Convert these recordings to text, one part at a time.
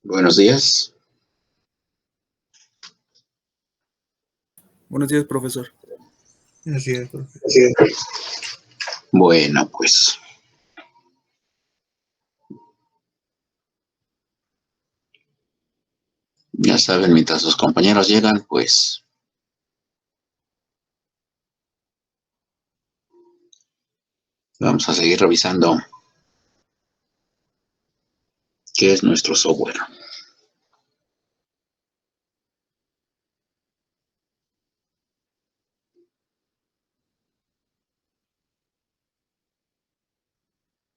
Buenos días. Buenos días, profesor. Buenos días, profesor. Bueno, pues ya saben, mientras sus compañeros llegan, pues vamos a seguir revisando qué es nuestro software.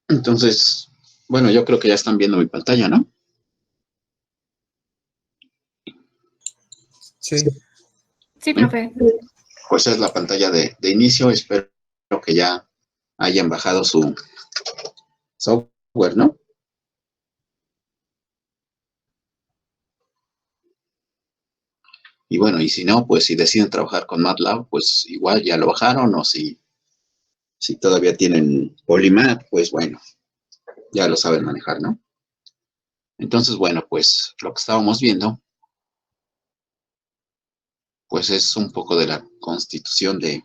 Entonces, bueno, yo creo que ya están viendo mi pantalla, ¿no? Sí. Sí, profe. Pues es la pantalla de inicio. Espero que ya hayan bajado su software, ¿no? Y bueno, y si no, pues si deciden trabajar con MATLAB, pues igual ya lo bajaron, o si todavía tienen Polymath, pues bueno, ya lo saben manejar, ¿no? Entonces, bueno, pues lo que estábamos viendo, pues es un poco de la constitución de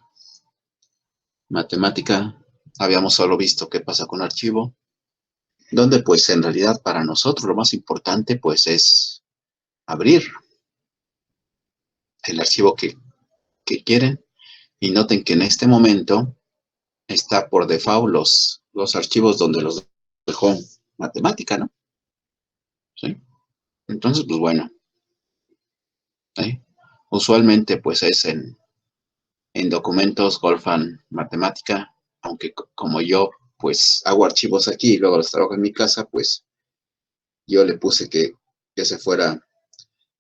matemática. Habíamos solo visto qué pasa con archivo, donde pues en realidad para nosotros lo más importante pues es abrir el archivo que quieren. Y noten que en este momento está por default los archivos donde los dejó matemática, ¿no? ¿Sí? Entonces, pues bueno, ¿sí? Usualmente pues es en documentos Wolfram matemática, aunque como yo pues hago archivos aquí y luego los trabajo en mi casa, pues yo le puse que se fuera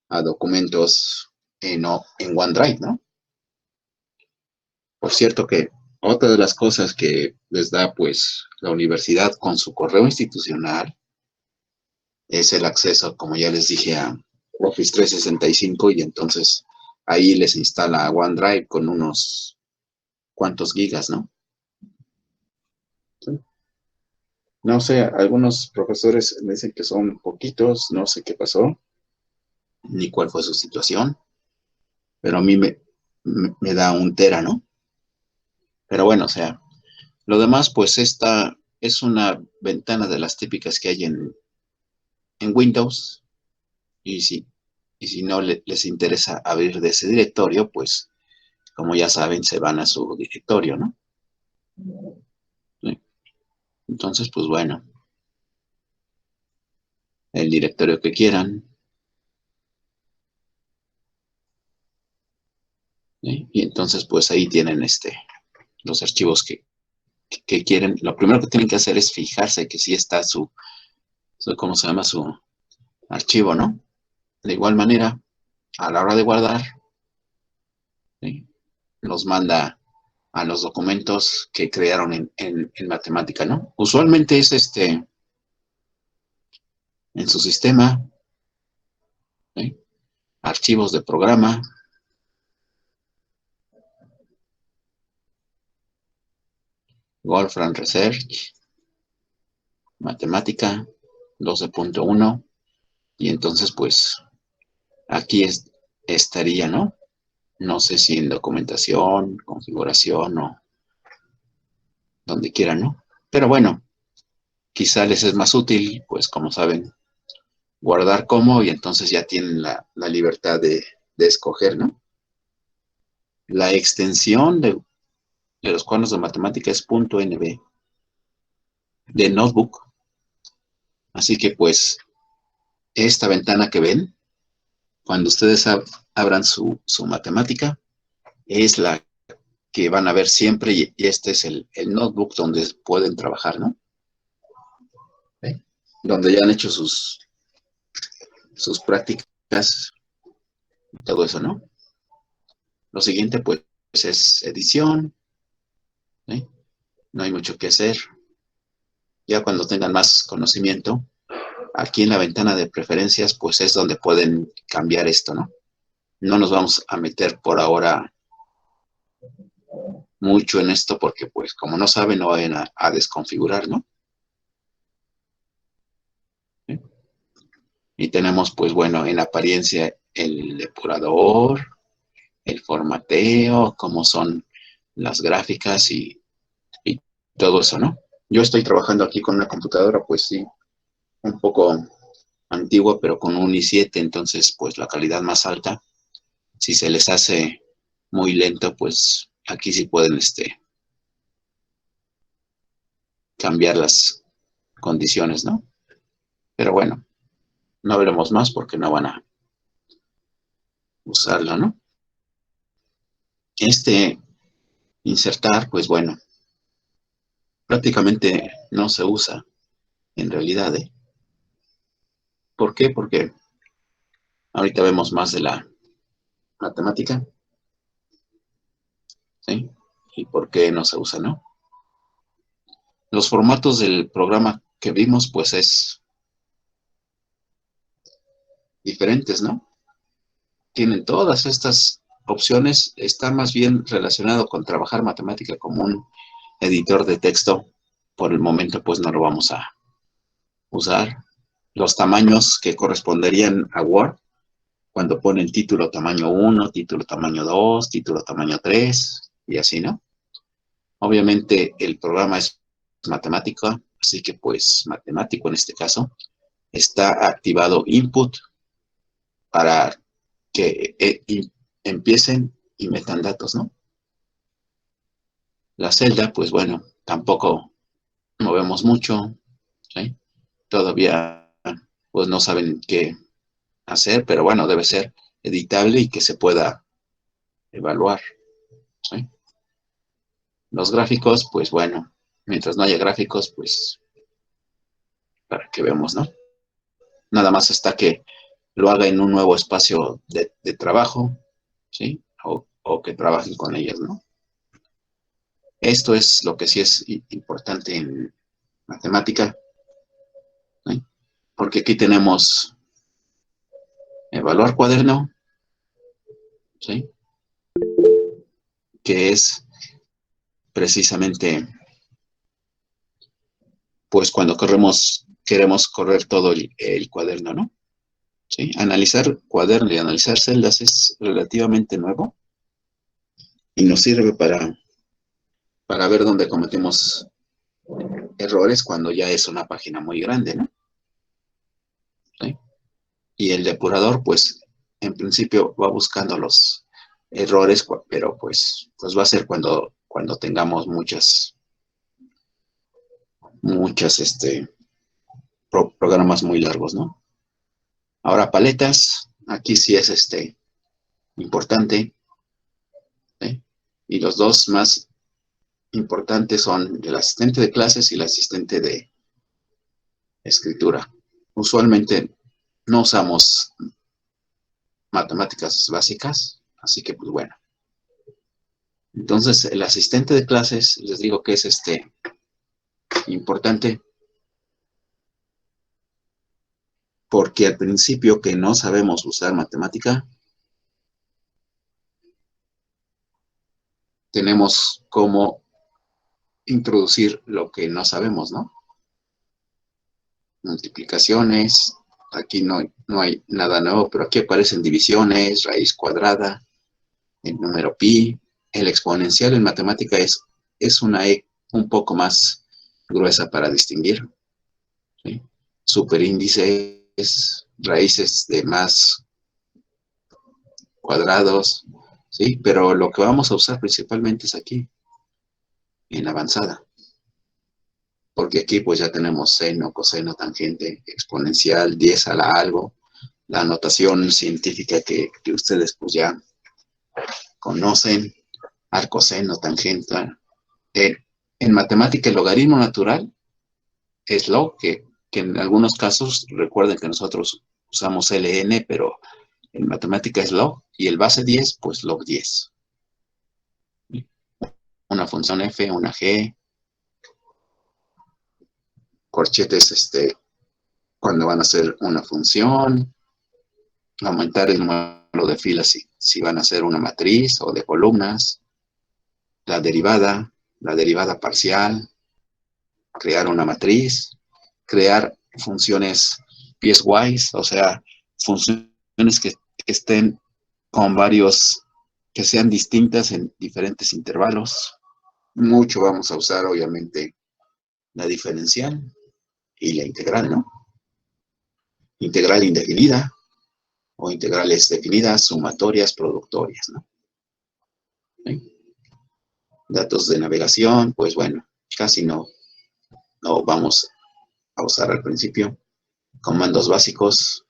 a documentos en OneDrive, ¿no? Por cierto que otra de las cosas que les da pues la universidad con su correo institucional es el acceso, como ya les dije, a Office 365, y entonces ahí les instala OneDrive con unos cuantos gigas, ¿no? ¿Sí? No sé, algunos profesores me dicen que son poquitos, no sé qué pasó, ni cuál fue su situación, pero a mí me da 1 tera, ¿no? Pero bueno, o sea, lo demás, pues esta es una ventana de las típicas que hay en Windows, y si no les interesa abrir de ese directorio, pues como ya saben, se van a su directorio, ¿no? ¿Sí? Entonces, pues bueno, el directorio que quieran. ¿Sí? Y entonces, pues ahí tienen los archivos que quieren. Lo primero que tienen que hacer es fijarse que sí está ¿cómo se llama? Su archivo, ¿no? De igual manera, a la hora de guardar, ¿sí? Los manda a los documentos que crearon en matemática, ¿no? Usualmente es en su sistema, ¿sí? Archivos de programa, Wolfram Research, matemática 12.1, y entonces pues aquí estaría, ¿no? No sé si en documentación, configuración o donde quieran, ¿no? Pero bueno, quizá les es más útil, pues como saben, guardar como, y entonces ya tienen la libertad de escoger, ¿no? La extensión de los cuadernos de matemática es .nb de notebook. Así que pues esta ventana que ven, cuando ustedes abran su matemática, es la que van a ver siempre y este es el notebook donde pueden trabajar, ¿no? ¿Eh? Donde ya han hecho sus prácticas y todo eso, ¿no? Lo siguiente pues es edición, ¿eh? No hay mucho que hacer. Ya cuando tengan más conocimiento, aquí en la ventana de preferencias, pues es donde pueden cambiar esto, ¿no? No nos vamos a meter por ahora mucho en esto porque, pues, como no saben, no vayan a desconfigurar, ¿no? ¿Sí? Y tenemos, pues, bueno, en apariencia el depurador, el formateo, cómo son las gráficas y todo eso, ¿no? Yo estoy trabajando aquí con una computadora, pues sí, un poco antigua, pero con un i7, entonces, pues, la calidad más alta. Si se les hace muy lento, pues, aquí sí pueden, cambiar las condiciones, ¿no? Pero bueno, no veremos más porque no van a usarlo, ¿no? Insertar, pues bueno, prácticamente no se usa en realidad, ¿eh? ¿Por qué? Porque ahorita vemos más de la matemática, ¿sí? ¿Y por qué no se usa, no? Los formatos del programa que vimos, pues es diferentes, ¿no? Tienen todas estas opciones, está más bien relacionado con trabajar matemática como un editor de texto. Por el momento, pues no lo vamos a usar. Los tamaños que corresponderían a Word, cuando ponen título tamaño 1, título tamaño 2, título tamaño 3, y así, ¿no? Obviamente el programa es matemático, así que pues matemático en este caso, está activado input para que empiecen y metan datos, ¿no? La celda, pues bueno, tampoco movemos mucho, ¿sí? Todavía pues no saben qué hacer, pero bueno, debe ser editable y que se pueda evaluar, ¿sí? Los gráficos, pues bueno, mientras no haya gráficos, pues para que veamos, ¿no? Nada más hasta que lo haga en un nuevo espacio de trabajo, ¿sí? O que trabajen con ellas, ¿no? Esto es lo que sí es importante en matemática, ¿sí? Porque aquí tenemos evaluar cuaderno, ¿sí? Que es precisamente, pues cuando queremos correr todo el cuaderno, ¿no? ¿Sí? Analizar cuaderno y analizar celdas es relativamente nuevo y nos sirve para ver dónde cometemos errores cuando ya es una página muy grande, ¿no? ¿Sí? Y el depurador, pues, en principio va buscando los errores, pero pues va a ser cuando tengamos muchas, programas muy largos, ¿no? Ahora, paletas, aquí sí es, importante, ¿sí? Y los dos más importantes son el asistente de clases y el asistente de escritura. Usualmente no usamos matemáticas básicas, así que pues bueno. Entonces, el asistente de clases, les digo que es importante porque al principio que no sabemos usar matemática, tenemos cómo introducir lo que no sabemos, ¿no? Multiplicaciones, aquí no hay nada nuevo, pero aquí aparecen divisiones, raíz cuadrada, el número pi, el exponencial en matemática es una E un poco más gruesa para distinguir, ¿sí? Superíndices, raíces de más cuadrados, ¿sí? Pero lo que vamos a usar principalmente es aquí, en la avanzada. Porque aquí pues ya tenemos seno, coseno, tangente, exponencial, 10 a la algo, la notación científica que ustedes pues ya conocen, arcoseno, tangente. Eh, en matemática el logaritmo natural es log, que en algunos casos recuerden que nosotros usamos ln, pero en matemática es log, y el base 10, pues log 10. Una función f, una g, corchetes cuando van a hacer una función, aumentar el número de filas si van a hacer una matriz o de columnas, la derivada parcial, crear una matriz, crear funciones piecewise, o sea, funciones que estén con varios, que sean distintas en diferentes intervalos. Mucho vamos a usar, obviamente, la diferencial y la integral, ¿no? Integral indefinida o integrales definidas, sumatorias, productorias, ¿no? ¿Sí? Datos de navegación, pues bueno, casi no vamos a usar al principio. Comandos básicos,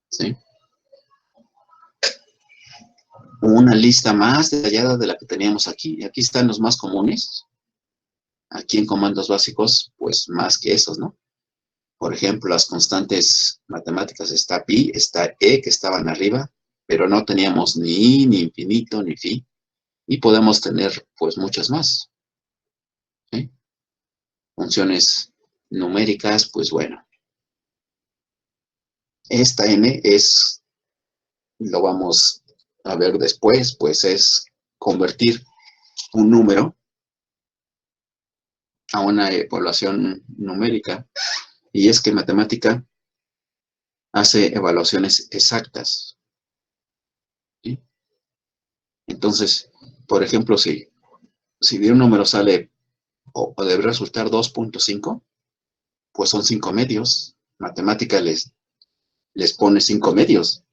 ¿sí? Una lista más detallada de la que teníamos aquí. Aquí están los más comunes. Aquí en comandos básicos, pues más que esos, ¿no? Por ejemplo, las constantes matemáticas está pi, está e, que estaban arriba, pero no teníamos ni i, ni infinito, ni phi. Y podemos tener, pues, muchas más, ¿sí? Funciones numéricas, pues bueno. Esta n lo vamos a ver después, pues es convertir un número a una evaluación numérica. Y es que matemática hace evaluaciones exactas, ¿sí? Entonces, por ejemplo, si de un número sale o debe resultar 2.5, pues son 5 medios. Matemática les pone 5 medios.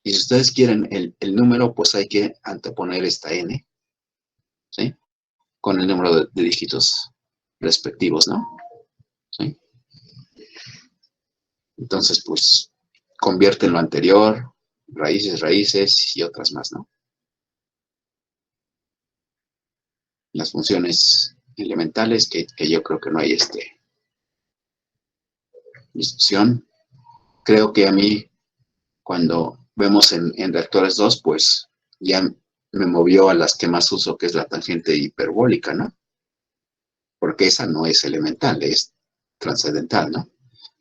Y si ustedes quieren el número, pues hay que anteponer esta n, ¿sí? Con el número de dígitos respectivos, ¿no? ¿Sí? Entonces, pues, convierte en lo anterior, raíces y otras más, ¿no? Las funciones elementales, que yo creo que no hay discusión. Creo que a mí, cuando vemos en reactores 2, pues ya me movió a las que más uso, que es la tangente hiperbólica, ¿no? Porque esa no es elemental, es trascendental, ¿no?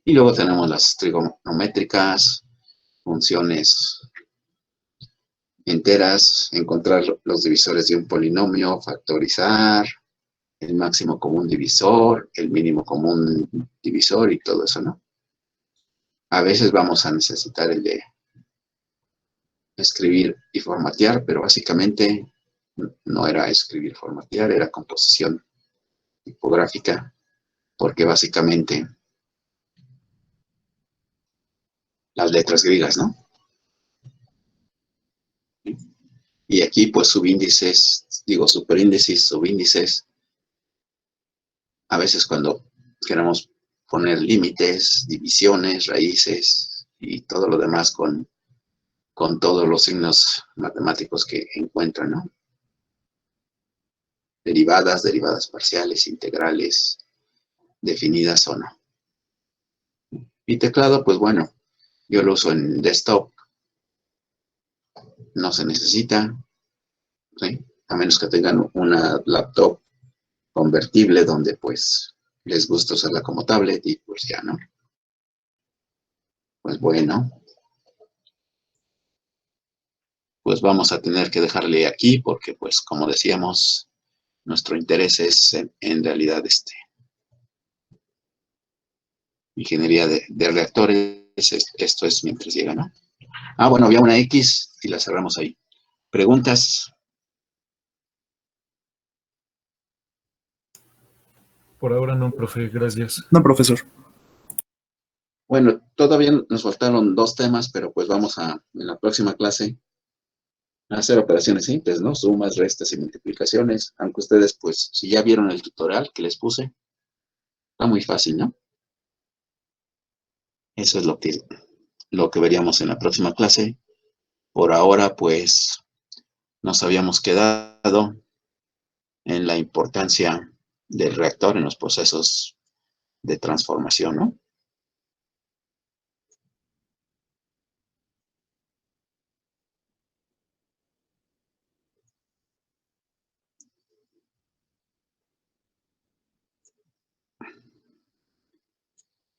Y luego tenemos las trigonométricas, funciones enteras, encontrar los divisores de un polinomio, factorizar, el máximo común divisor, el mínimo común divisor y todo eso, ¿no? A veces vamos a necesitar el de escribir y formatear, pero básicamente no era escribir y formatear, era composición tipográfica, porque básicamente las letras griegas, ¿no? Y aquí pues subíndices, digo superíndices, subíndices, a veces cuando queremos poner límites, divisiones, raíces y todo lo demás con todos los signos matemáticos que encuentran, ¿no? Derivadas parciales, integrales, definidas o no. Y teclado, pues bueno, yo lo uso en desktop, no se necesita, ¿sí? A menos que tengan una laptop convertible donde pues les gusta usarla como tablet y pues ya, ¿no? Pues bueno, pues vamos a tener que dejarle aquí porque pues como decíamos, nuestro interés es en realidad ingeniería de reactores, esto es mientras llega, ¿no? Ah, bueno, había una X y la cerramos ahí. ¿Preguntas? Por ahora no, profe, gracias. No, profesor. Bueno, todavía nos faltaron 2 temas, pero pues vamos en la próxima clase a hacer operaciones simples, ¿no? Sumas, restas y multiplicaciones. Aunque ustedes, pues, si ya vieron el tutorial que les puse, está muy fácil, ¿no? Eso es lo que veríamos en la próxima clase. Por ahora, pues, nos habíamos quedado en la importancia del reactor en los procesos de transformación, ¿no?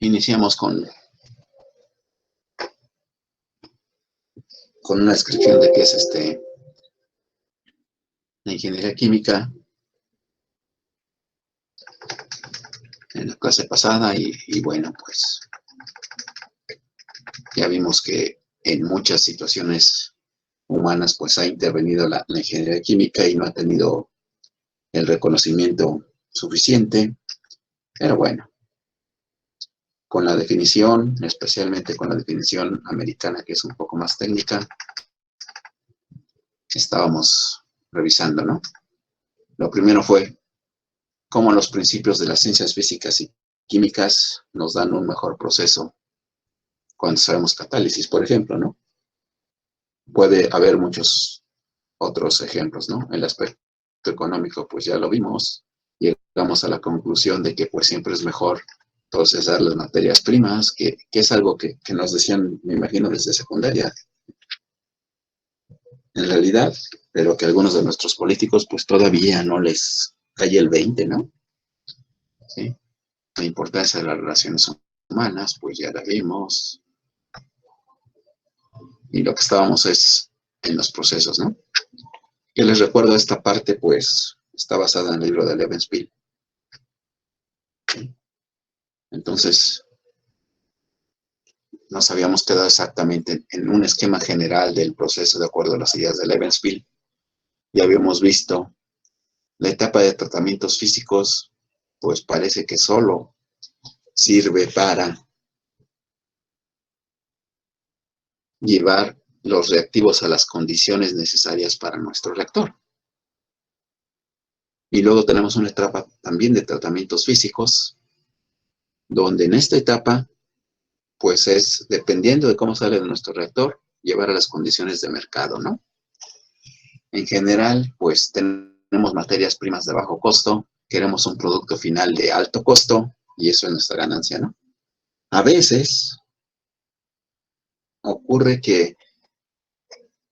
Iniciamos con una descripción de qué es la ingeniería química en la clase pasada y bueno, pues ya vimos que en muchas situaciones humanas pues ha intervenido la ingeniería química y no ha tenido el reconocimiento suficiente, pero bueno, con la definición, especialmente con la definición americana que es un poco más técnica, estábamos revisando, ¿no? Lo primero fue cómo los principios de las ciencias físicas y químicas nos dan un mejor proceso cuando sabemos catálisis, por ejemplo, ¿no? Puede haber muchos otros ejemplos, ¿no? El aspecto económico, pues ya lo vimos, llegamos a la conclusión de que pues siempre es mejor procesar las materias primas, que es algo que nos decían, me imagino, desde secundaria, en realidad, pero que algunos de nuestros políticos pues todavía no les cae el 20, ¿no? ¿Sí? La importancia de las relaciones humanas, pues ya la vimos, y lo que estábamos es en los procesos, ¿no? Que les recuerdo, esta parte pues está basada en el libro de Levenspiel. ¿Sí? Entonces, nos habíamos quedado exactamente en un esquema general del proceso de acuerdo a las ideas de Levenspiel. Ya habíamos visto la etapa de tratamientos físicos, pues parece que solo sirve para llevar los reactivos a las condiciones necesarias para nuestro reactor. Y luego tenemos una etapa también de tratamientos físicos, donde en esta etapa, pues es, dependiendo de cómo sale de nuestro reactor, llevar a las condiciones de mercado, ¿no? En general, pues tenemos materias primas de bajo costo, queremos un producto final de alto costo, y eso es nuestra ganancia, ¿no? A veces ocurre que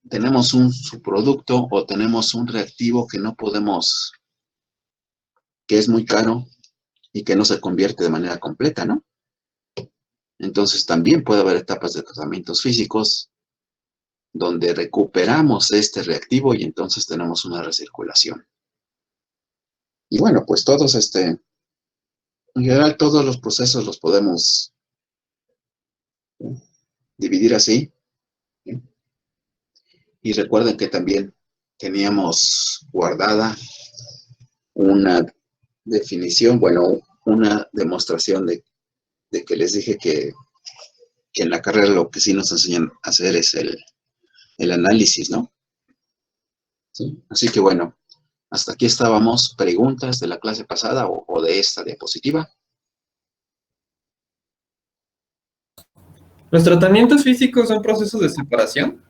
tenemos un subproducto o tenemos un reactivo que no podemos, que es muy caro y que no se convierte de manera completa, ¿no? Entonces también puede haber etapas de tratamientos físicos donde recuperamos este reactivo y entonces tenemos una recirculación. Y bueno, pues todos en general todos los procesos los podemos dividir así. ¿Sí? Y recuerden que también teníamos guardada una definición, bueno, una demostración de que les dije que en la carrera lo que sí nos enseñan a hacer es el análisis, ¿no? ¿Sí? Así que bueno, hasta aquí estábamos. ¿Preguntas de la clase pasada o de esta diapositiva? ¿Los tratamientos físicos son procesos de separación?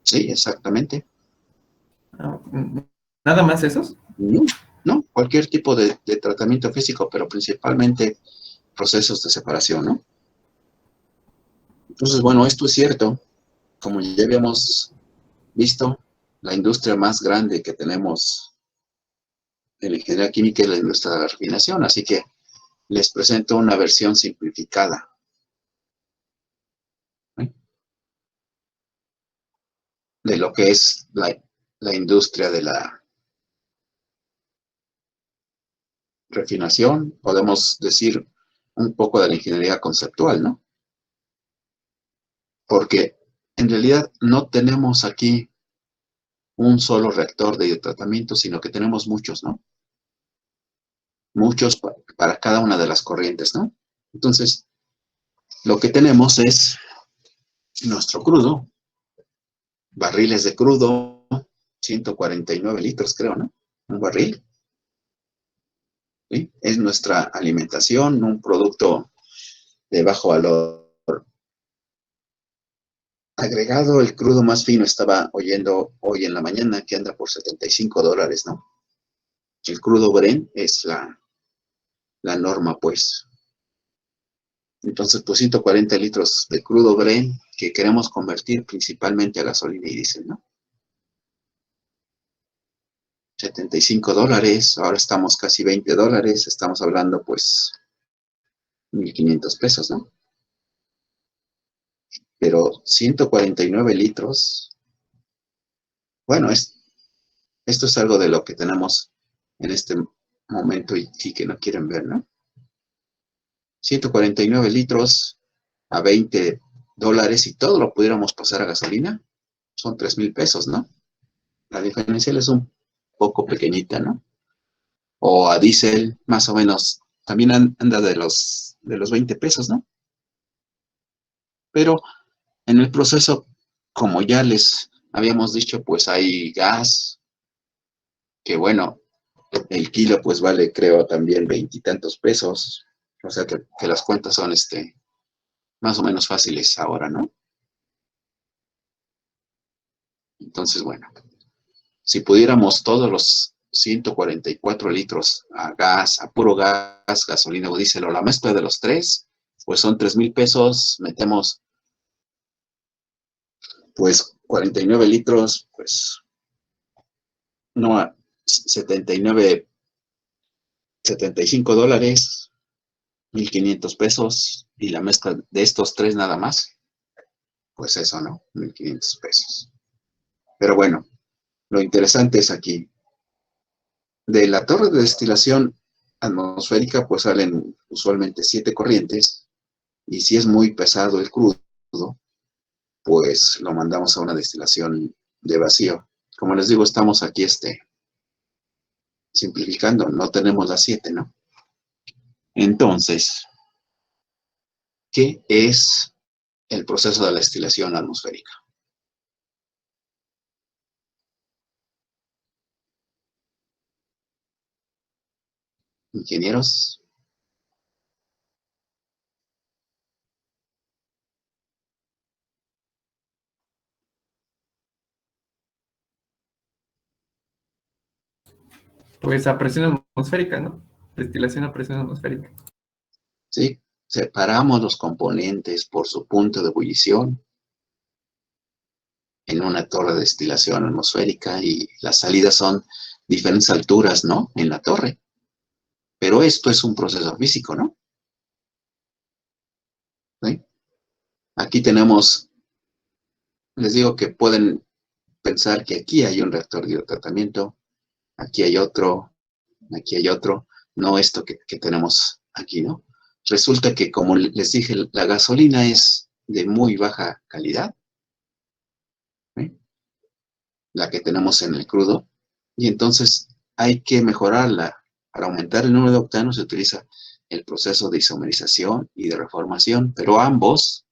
Sí, exactamente. Ah, ¿nada más esos? No, no, cualquier tipo de tratamiento físico, pero principalmente procesos de separación, ¿no? Entonces, bueno, esto es cierto. Como ya habíamos visto, la industria más grande que tenemos en la ingeniería química es la industria de la refinación, así que les presento una versión simplificada. ¿Sí? De lo que es la industria de la refinación, podemos decir un poco de la ingeniería conceptual, ¿no? Porque en realidad no tenemos aquí un solo reactor de tratamiento, sino que tenemos muchos, ¿no? Muchos para cada una de las corrientes, ¿no? Entonces, lo que tenemos es nuestro crudo, barriles de crudo, 149 litros creo, ¿no? Un barril. ¿Sí? Es nuestra alimentación, un producto de bajo valor agregado. El crudo más fino estaba oyendo hoy en la mañana que anda por $75, ¿no? El crudo Brent es la norma, pues. Entonces, pues 140 litros de crudo Brent que queremos convertir principalmente a gasolina y diésel, ¿no? $75, ahora estamos casi $20, estamos hablando pues 1,500 pesos, ¿no? Pero 149 litros, bueno, esto es algo de lo que tenemos en este momento y que no quieren ver, ¿no? 149 litros a $20 y todo lo pudiéramos pasar a gasolina, son 3,000 pesos, ¿no? La diferencial es un poco pequeñita, ¿no? O a diésel, más o menos, también anda de los 20 pesos, ¿no? Pero en el proceso, como ya les habíamos dicho, pues hay gas, que bueno, el kilo pues vale creo también 20 y tantos pesos, o sea que las cuentas son más o menos fáciles ahora, ¿no? Entonces, bueno, si pudiéramos todos los 144 litros a gas, a puro gas, gasolina o diésel o la mezcla de los tres, pues son 3,000 pesos, metemos pues 49 litros, pues no a 75 $, 1,500 pesos, y la mezcla de estos tres nada más, pues eso, ¿no? 1,500 pesos. Pero bueno, lo interesante es aquí. De la torre de destilación atmosférica, pues salen usualmente 7 corrientes, y si es muy pesado el crudo, pues lo mandamos a una destilación de vacío. Como les digo, estamos aquí simplificando, no tenemos las 7, ¿no? Entonces, ¿qué es el proceso de la destilación atmosférica? Ingenieros. Pues a presión atmosférica, ¿no? Destilación a presión atmosférica. ¿Sí? Separamos los componentes por su punto de ebullición en una torre de destilación atmosférica y las salidas son diferentes alturas, ¿no? En la torre. Pero esto es un proceso físico, ¿no? ¿Sí? Aquí tenemos, les digo que pueden pensar que aquí hay un reactor de hidrotratamiento, aquí hay otro, no esto que tenemos aquí, ¿no? Resulta que, como les dije, la gasolina es de muy baja calidad, ¿sí? La que tenemos en el crudo, y entonces hay que mejorarla. Para aumentar el número de octanos se utiliza el proceso de isomerización y de reformación, pero ambos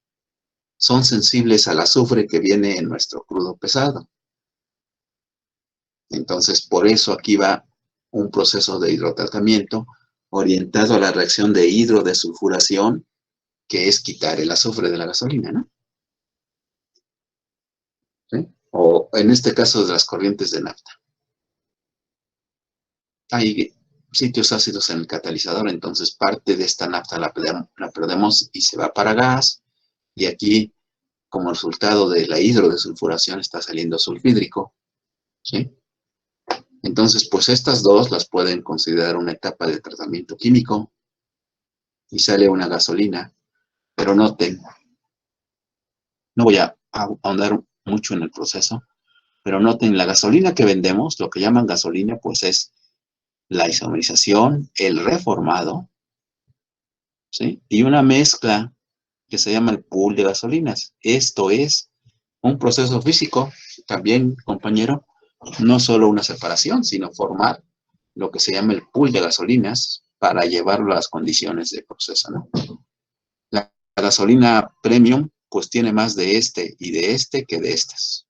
son sensibles al azufre que viene en nuestro crudo pesado. Entonces, por eso aquí va un proceso de hidrotratamiento orientado a la reacción de hidrodesulfuración, que es quitar el azufre de la gasolina, ¿no? ¿Sí? O en este caso de las corrientes de nafta. Hay sitios ácidos en el catalizador, entonces parte de esta nafta la perdemos y se va para gas, y aquí, como resultado de la hidrodesulfuración, está saliendo sulfídrico, ¿sí? Entonces, pues estas dos las pueden considerar una etapa de tratamiento químico y sale una gasolina. Pero noten, no voy a ahondar mucho en el proceso, pero noten, la gasolina que vendemos, lo que llaman gasolina, pues es la isomerización, el reformado, ¿sí? Y una mezcla que se llama el pool de gasolinas. Esto es un proceso físico, también, compañero, no solo una separación, sino formar lo que se llama el pool de gasolinas para llevarlo a las condiciones de proceso, ¿no? La gasolina premium, pues tiene más de este y de este que de estas.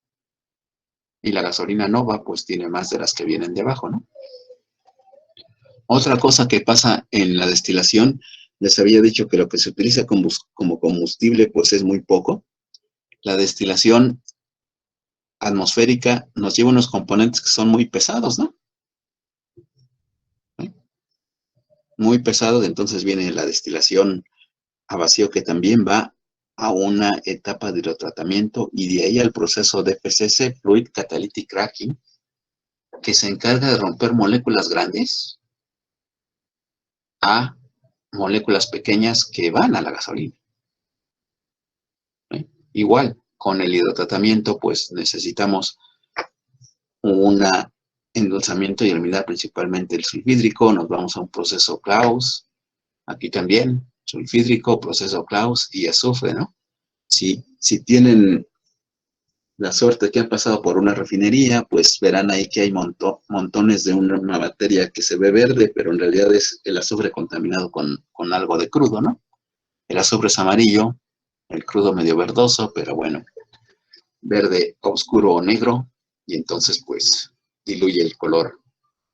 Y la gasolina nova, pues tiene más de las que vienen de abajo, ¿no? Otra cosa que pasa en la destilación, les había dicho que lo que se utiliza como combustible, pues es muy poco. La destilación atmosférica nos lleva unos componentes que son muy pesados, ¿no? ¿Sí? Muy pesados, entonces viene la destilación a vacío, que también va a una etapa de hidrotratamiento, y de ahí al proceso de FCC, Fluid Catalytic Cracking, que se encarga de romper moléculas grandes a moléculas pequeñas que van a la gasolina. ¿Sí? Igual, con el hidrotratamiento, pues necesitamos un endulzamiento y eliminar principalmente el sulfídrico. Nos vamos a un proceso Claus, aquí también, sulfídrico, proceso Claus y azufre, ¿no? Si tienen la suerte que han pasado por una refinería, pues verán ahí que hay montones de una materia que se ve verde, pero en realidad es el azufre contaminado con algo de crudo, ¿no? El azufre es amarillo, el crudo medio verdoso, pero bueno, verde oscuro o negro, y entonces pues diluye el color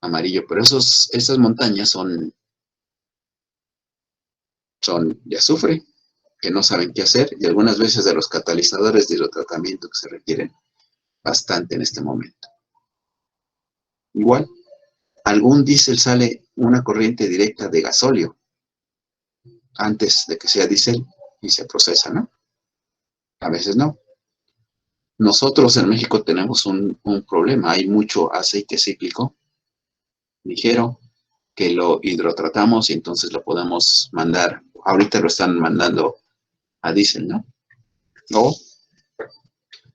amarillo. Pero esas montañas son de azufre, que no saben qué hacer, y algunas veces de los catalizadores de hidrotratamiento que se requieren bastante en este momento. Igual, algún diésel sale una corriente directa de gasóleo antes de que sea diésel y se procesa, ¿no? A veces no. Nosotros en México tenemos un problema. Hay mucho aceite cíclico ligero que lo hidrotratamos y entonces lo podemos mandar. Ahorita lo están mandando a diésel, ¿no? O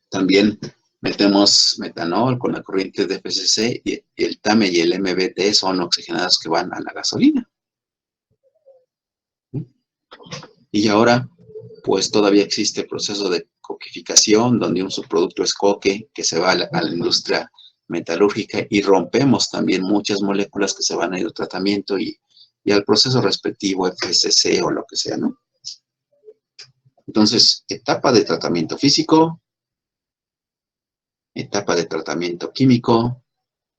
también metemos metanol con la corriente de FCC, y el TAME y el MBT son oxigenados que van a la gasolina. Y ahora, pues todavía existe el proceso de coquificación, donde un subproducto es coque, que se va a la industria metalúrgica, y rompemos también muchas moléculas que se van a hidrotratamiento y al proceso respectivo, FCC o lo que sea, ¿no? Entonces, etapa de tratamiento físico, etapa de tratamiento químico,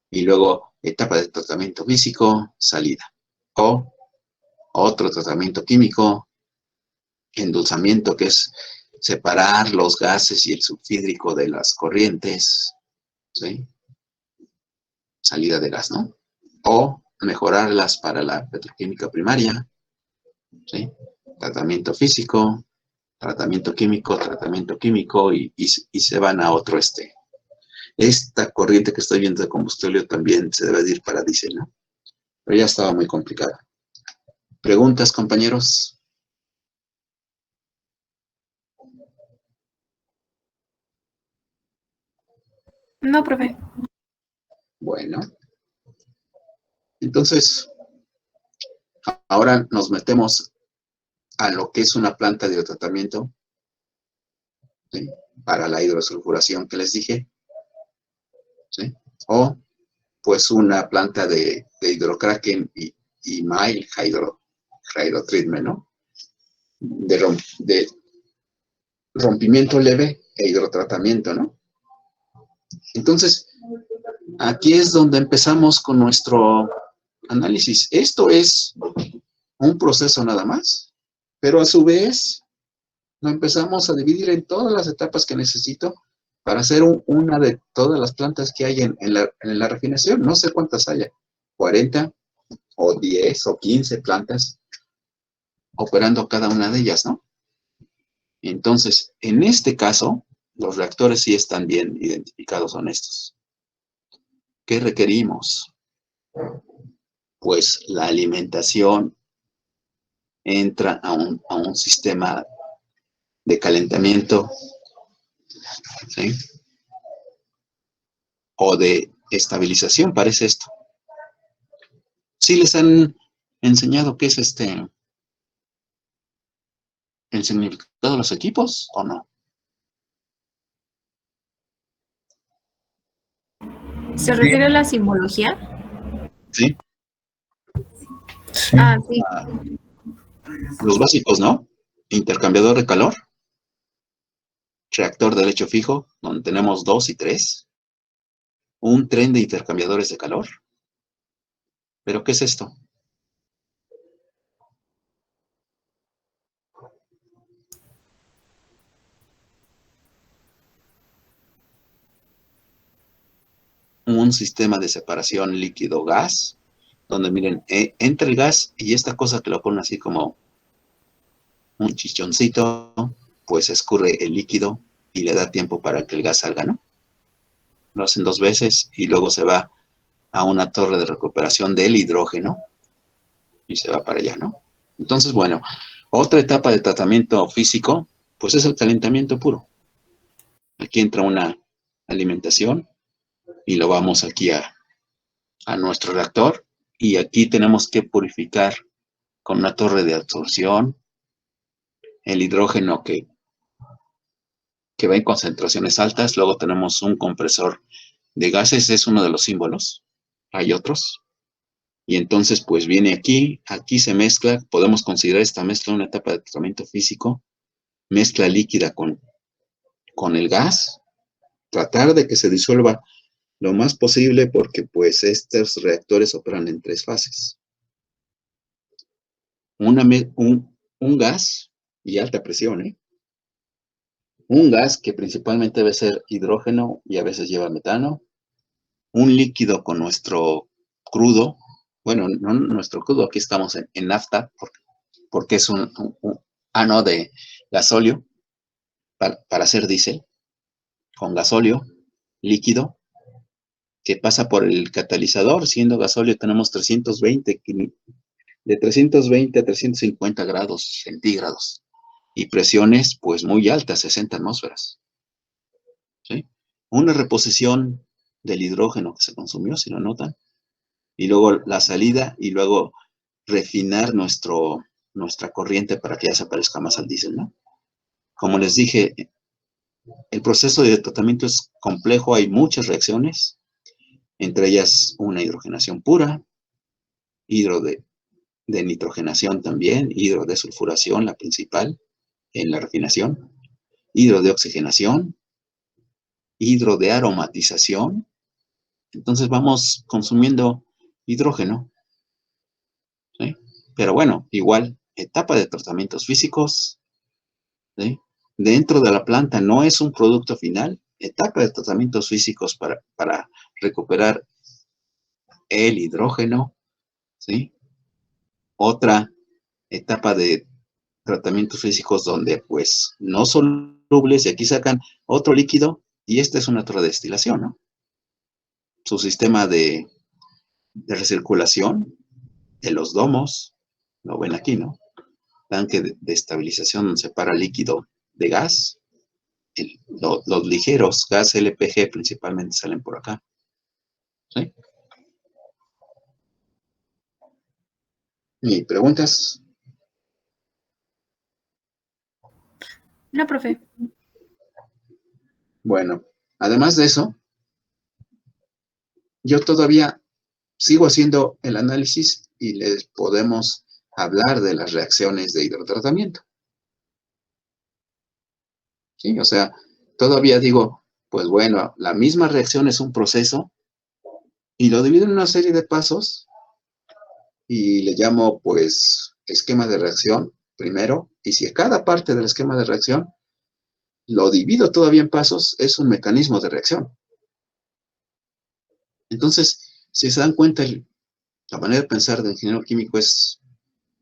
y luego etapa de tratamiento físico, salida. O otro tratamiento químico, endulzamiento, que es separar los gases y el sulfídrico de las corrientes, ¿sí? Salida de gas, ¿no? O mejorarlas para la petroquímica primaria, ¿sí? Tratamiento físico, tratamiento químico, y se van a otro Esta corriente que estoy viendo de combustible también se debe de ir para diésel, ¿no? Pero ya estaba muy complicada. ¿Preguntas, compañeros? No, profe. Bueno, entonces, ahora nos metemos a lo que es una planta de hidrotratamiento, ¿sí? Para la hidrosulfuración que les dije, ¿sí? O pues una planta de hidrocracking y mild hydrotreatment, ¿no? De rompimiento leve e hidrotratamiento, ¿no? Entonces, aquí es donde empezamos con nuestro análisis. Esto es un proceso nada más, pero a su vez lo empezamos a dividir en todas las etapas que necesito para hacer una de todas las plantas que hay en la refinación. No sé cuántas haya, 40 o 10 o 15 plantas operando cada una de ellas, ¿no? Entonces, en este caso, los reactores sí están bien identificados, son estos. ¿Qué requerimos? Pues la alimentación entra a un sistema de calentamiento, ¿sí? O de estabilización, parece esto. ¿Sí les han enseñado qué es el significado de los equipos o no? ¿Se refiere a la simbología? Sí. Sí. Ah, sí. Los básicos, ¿no? intercambiador de calor, reactor de lecho fijo, donde tenemos 2 y 3, un tren de intercambiadores de calor. ¿Pero qué es esto? Un sistema de separación líquido-gas, donde miren, entra el gas y esta cosa que lo ponen así como un chichoncito, pues escurre el líquido y le da tiempo para que el gas salga, ¿no? Lo hacen 2 veces y luego se va a una torre de recuperación del hidrógeno y se va para allá, ¿no? Entonces, bueno, otra etapa de tratamiento físico, pues es el calentamiento puro. Aquí entra una alimentación y lo vamos aquí a nuestro reactor y aquí tenemos que purificar con una torre de absorción el hidrógeno que va en concentraciones altas. Luego tenemos un compresor de gases, es uno de los símbolos. Hay otros. Y entonces, pues viene aquí se mezcla, podemos considerar esta mezcla una etapa de tratamiento físico, mezcla líquida con el gas, tratar de que se disuelva lo más posible porque pues estos reactores operan en 3 fases. Un gas y alta presión, ¿eh? Un gas que principalmente debe ser hidrógeno y a veces lleva metano. Un líquido con nuestro crudo, bueno, no nuestro crudo, aquí estamos en nafta, porque es un ano de gasóleo para hacer diésel, con gasóleo líquido, que pasa por el catalizador. Siendo gasóleo tenemos 320, de 320 a 350 grados centígrados, y presiones pues muy altas, 60 atmósferas. ¿Sí? Una reposición del hidrógeno que se consumió, si lo notan, y luego la salida, y luego refinar nuestra corriente para que ya se parezca más al diésel, ¿no? Como les dije, el proceso de tratamiento es complejo, hay muchas reacciones, entre ellas una hidrogenación pura, de nitrogenación también, hidrodesulfuración, la principal en la refinación, hidrodeoxigenación, hidrodearomatización. Entonces vamos consumiendo hidrógeno, ¿sí? Pero bueno, igual, etapa de tratamientos físicos, ¿sí? Dentro de la planta no es un producto final, etapa de tratamientos físicos para recuperar el hidrógeno, ¿sí? Otra etapa de tratamientos físicos donde pues no solubles, y aquí sacan otro líquido y esta es una otra destilación, ¿no? Su sistema de recirculación de los domos, lo ven aquí, ¿no? Tanque de estabilización donde separa líquido de gas. Los ligeros, gas LPG principalmente salen por acá, ¿sí? ¿Y preguntas? No, profe. Bueno, además de eso, yo todavía sigo haciendo el análisis y les podemos hablar de las reacciones de hidrotratamiento. ¿Sí? O sea, todavía digo, pues bueno, la misma reacción es un proceso y lo divido en una serie de pasos y le llamo pues esquema de reacción primero, y si a cada parte del esquema de reacción lo divido todavía en pasos, es un mecanismo de reacción. Entonces, si se dan cuenta, la manera de pensar del ingeniero químico es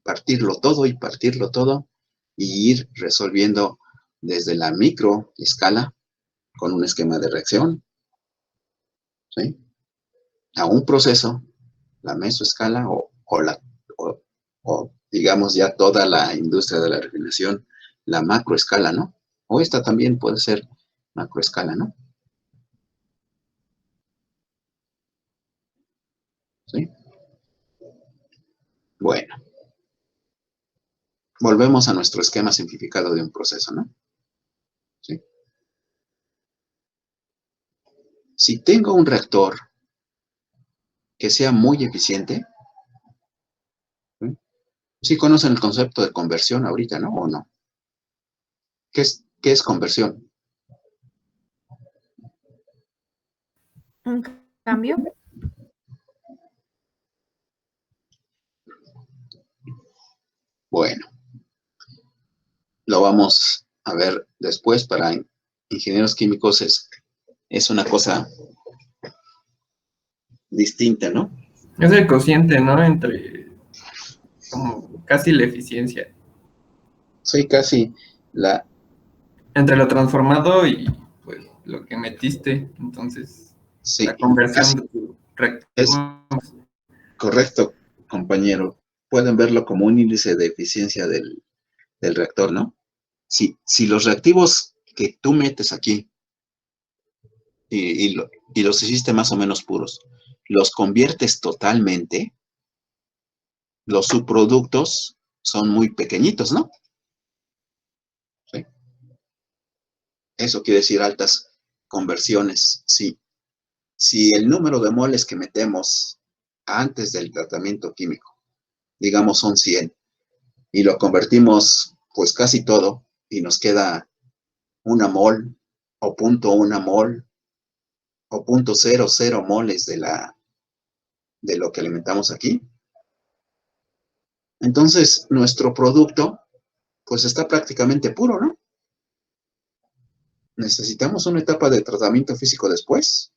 partirlo todo y ir resolviendo desde la micro escala con un esquema de reacción, ¿sí? A un proceso, la mesoescala o digamos ya toda la industria de la refinación, la macroescala, ¿no? O esta también puede ser macroescala, ¿no? ¿Sí? Bueno, volvemos a nuestro esquema simplificado de un proceso, ¿no? ¿Sí? Si tengo un reactor que sea muy eficiente, ¿sí? ¿Sí conocen el concepto de conversión ahorita, no? ¿O no? qué es conversión? ¿Un cambio? Bueno, lo vamos a ver después. Para ingenieros químicos es una cosa distinta, ¿no? Es el cociente, ¿no? Entre como casi la eficiencia. Soy casi la... Entre lo transformado y pues lo que metiste. Entonces, Sí, la conversión casi de tu es reactivo. correcto, compañero. Pueden verlo como un índice de eficiencia del reactor, ¿no? Si los reactivos que tú metes aquí y los hiciste más o menos puros, los conviertes totalmente, los subproductos son muy pequeñitos, ¿no? ¿Sí? Eso quiere decir altas conversiones. Sí. Si el número de moles que metemos antes del tratamiento químico, digamos son 100, y lo convertimos pues casi todo, y nos queda una mol, o 0.1 mol, o 0.00 moles de lo que alimentamos aquí, entonces nuestro producto pues está prácticamente puro, ¿no? ¿Necesitamos una etapa de tratamiento físico después?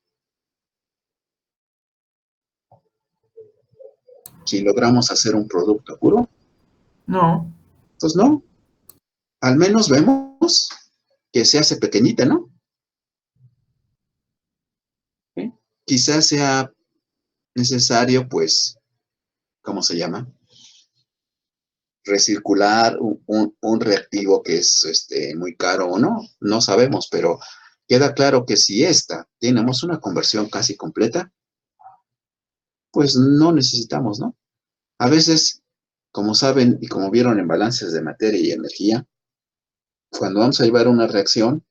Si logramos hacer un producto puro, No, pues no. Al menos vemos que se hace pequeñita, ¿no? ¿Sí? Quizás sea necesario, pues, ¿cómo se llama? Recircular un reactivo que es muy caro o no, no sabemos, pero queda claro que si tenemos una conversión casi completa, pues no necesitamos, ¿no? A veces, como saben y como vieron en balances de materia y energía, cuando vamos a llevar una reacción,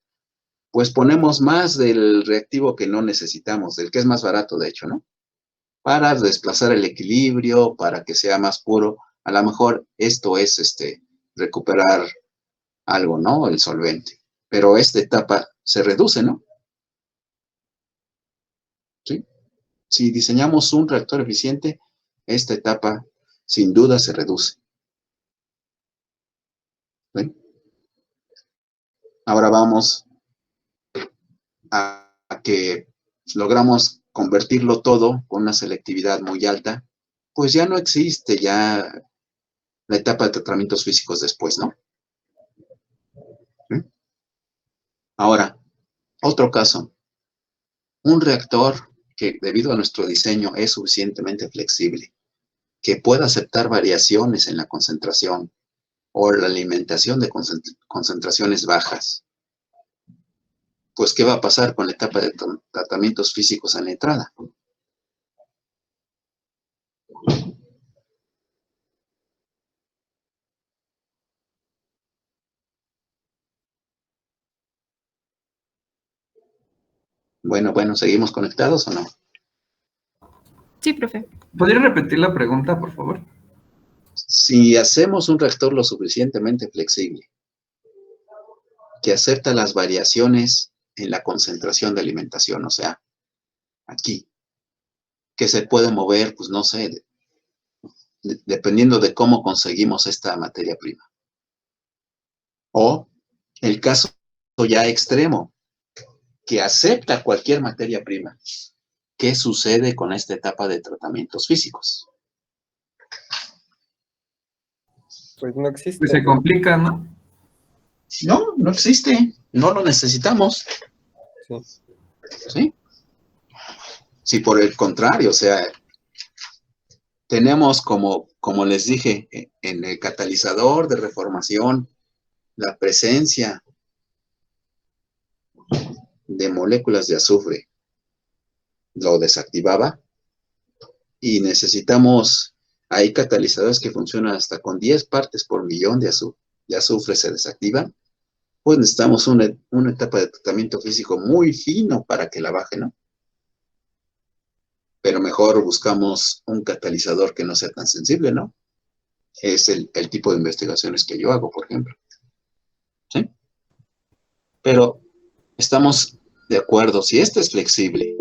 pues ponemos más del reactivo que no necesitamos, del que es más barato, de hecho, ¿no? Para desplazar el equilibrio, para que sea más puro. A lo mejor esto es recuperar algo, ¿no? El solvente. Pero esta etapa se reduce, ¿no? ¿Sí? Si diseñamos un reactor eficiente, esta etapa sin duda se reduce. ¿Sí? Ahora vamos a que logramos convertirlo todo con una selectividad muy alta, pues ya no existe ya la etapa de tratamientos físicos después, ¿no? ¿Sí? Ahora, otro caso, un reactor que debido a nuestro diseño es suficientemente flexible, que pueda aceptar variaciones en la concentración o la alimentación de concentraciones bajas. Pues, ¿qué va a pasar con la etapa de tratamientos físicos en la entrada? Bueno, ¿seguimos conectados o no? Sí, profe. ¿podría repetir la pregunta, por favor? Si hacemos un reactor lo suficientemente flexible, que acepta las variaciones en la concentración de alimentación, o sea, aquí, que se puede mover, pues no sé, dependiendo de cómo conseguimos esta materia prima. O el caso ya extremo, que acepta cualquier materia prima. ¿Qué sucede con esta etapa de tratamientos físicos? Pues no Pues existe, se ¿no? complica, ¿no? No, no existe, no lo necesitamos, Sí. ¿sí? Si por el contrario, o sea, tenemos como les dije, en el catalizador de reformación, la presencia de moléculas de azufre lo desactivaba y necesitamos, hay catalizadores que funcionan hasta con 10 partes por millón de azufre se desactivan, pues necesitamos una etapa de tratamiento físico muy fino para que la baje, ¿no? Pero mejor buscamos un catalizador que no sea tan sensible, ¿no? Es el tipo de investigaciones que yo hago, por ejemplo. ¿Sí? Pero estamos de acuerdo, si este es flexible,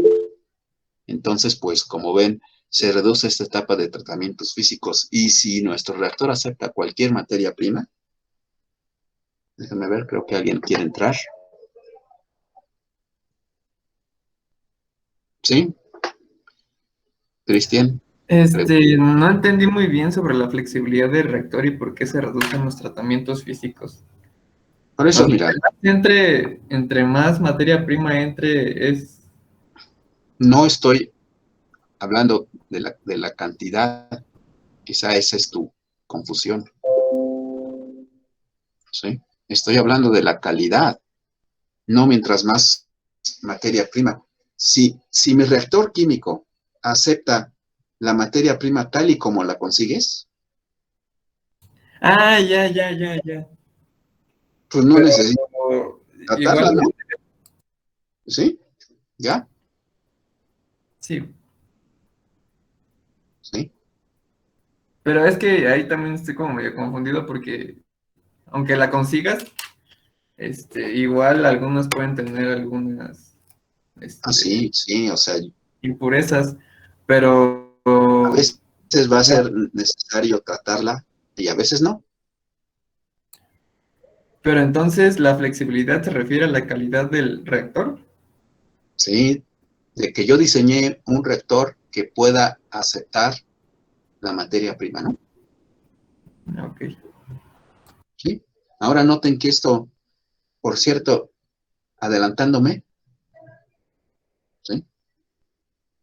entonces, pues, como ven, se reduce esta etapa de tratamientos físicos. Y si nuestro reactor acepta cualquier materia prima, déjenme ver, creo que alguien quiere entrar. ¿Sí? Cristian. No entendí muy bien sobre la flexibilidad del reactor y por qué se reducen los tratamientos físicos. Por eso, mira, Entre más materia prima entre, es... no estoy hablando de la cantidad, quizá esa es tu confusión, ¿sí? Estoy hablando de la calidad, no mientras más materia prima. Si mi reactor químico acepta la materia prima tal y como la consigues, Ah, ya. pues no Pero necesitas tratarla, igual, ¿no? ¿Sí? ¿Ya? sí. ¿Sí? Pero es que ahí también estoy como medio confundido porque aunque la consigas, igual algunos pueden tener algunas Ah, sí, sí, o sea, impurezas, pero a veces va a ser necesario tratarla y a veces no. pero entonces la flexibilidad se refiere a la calidad del reactor. ¿Sí? De que yo diseñé un reactor que pueda aceptar la materia prima, ¿no? Ok. ¿Sí? Ahora noten que esto, por cierto, adelantándome, ¿sí?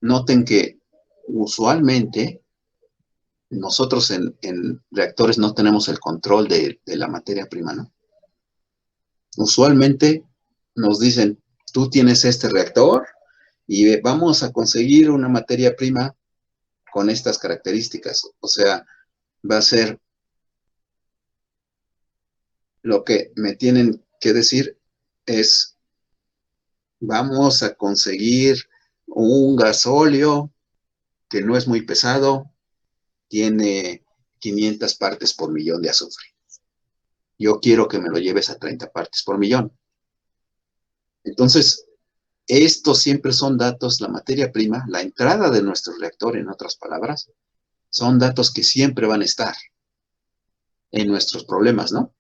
Noten que usualmente nosotros en reactores no tenemos el control de la materia prima, ¿no? Usualmente nos dicen, tú tienes este reactor y vamos a conseguir una materia prima con estas características. O sea, va a ser lo que me tienen que decir es, vamos a conseguir un gasóleo que no es muy pesado, tiene 500 partes por millón de azufre. Yo quiero que me lo lleves a 30 partes por millón. Entonces, estos siempre son datos, la materia prima, la entrada de nuestro reactor, en otras palabras, son datos que siempre van a estar en nuestros problemas, ¿no?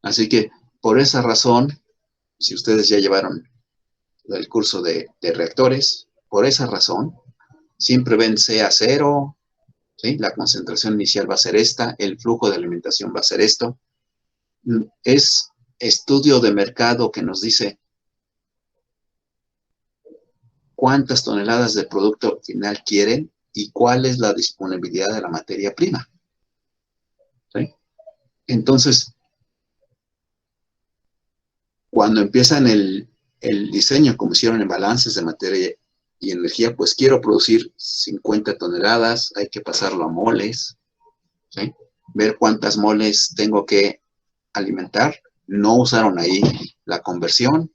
Así que, por esa razón, si ustedes ya llevaron el curso de reactores, por esa razón, siempre ven CA0, ¿sí? La concentración inicial va a ser esta, el flujo de alimentación va a ser esto. Es estudio de mercado que nos dice cuántas toneladas de producto final quieren y cuál es la disponibilidad de la materia prima, ¿sí? Entonces, cuando empiezan el diseño, como hicieron en balances de materia y energía, pues quiero producir 50 toneladas, hay que pasarlo a moles, ¿sí? Ver cuántas moles tengo que alimentar. No usaron ahí la conversión,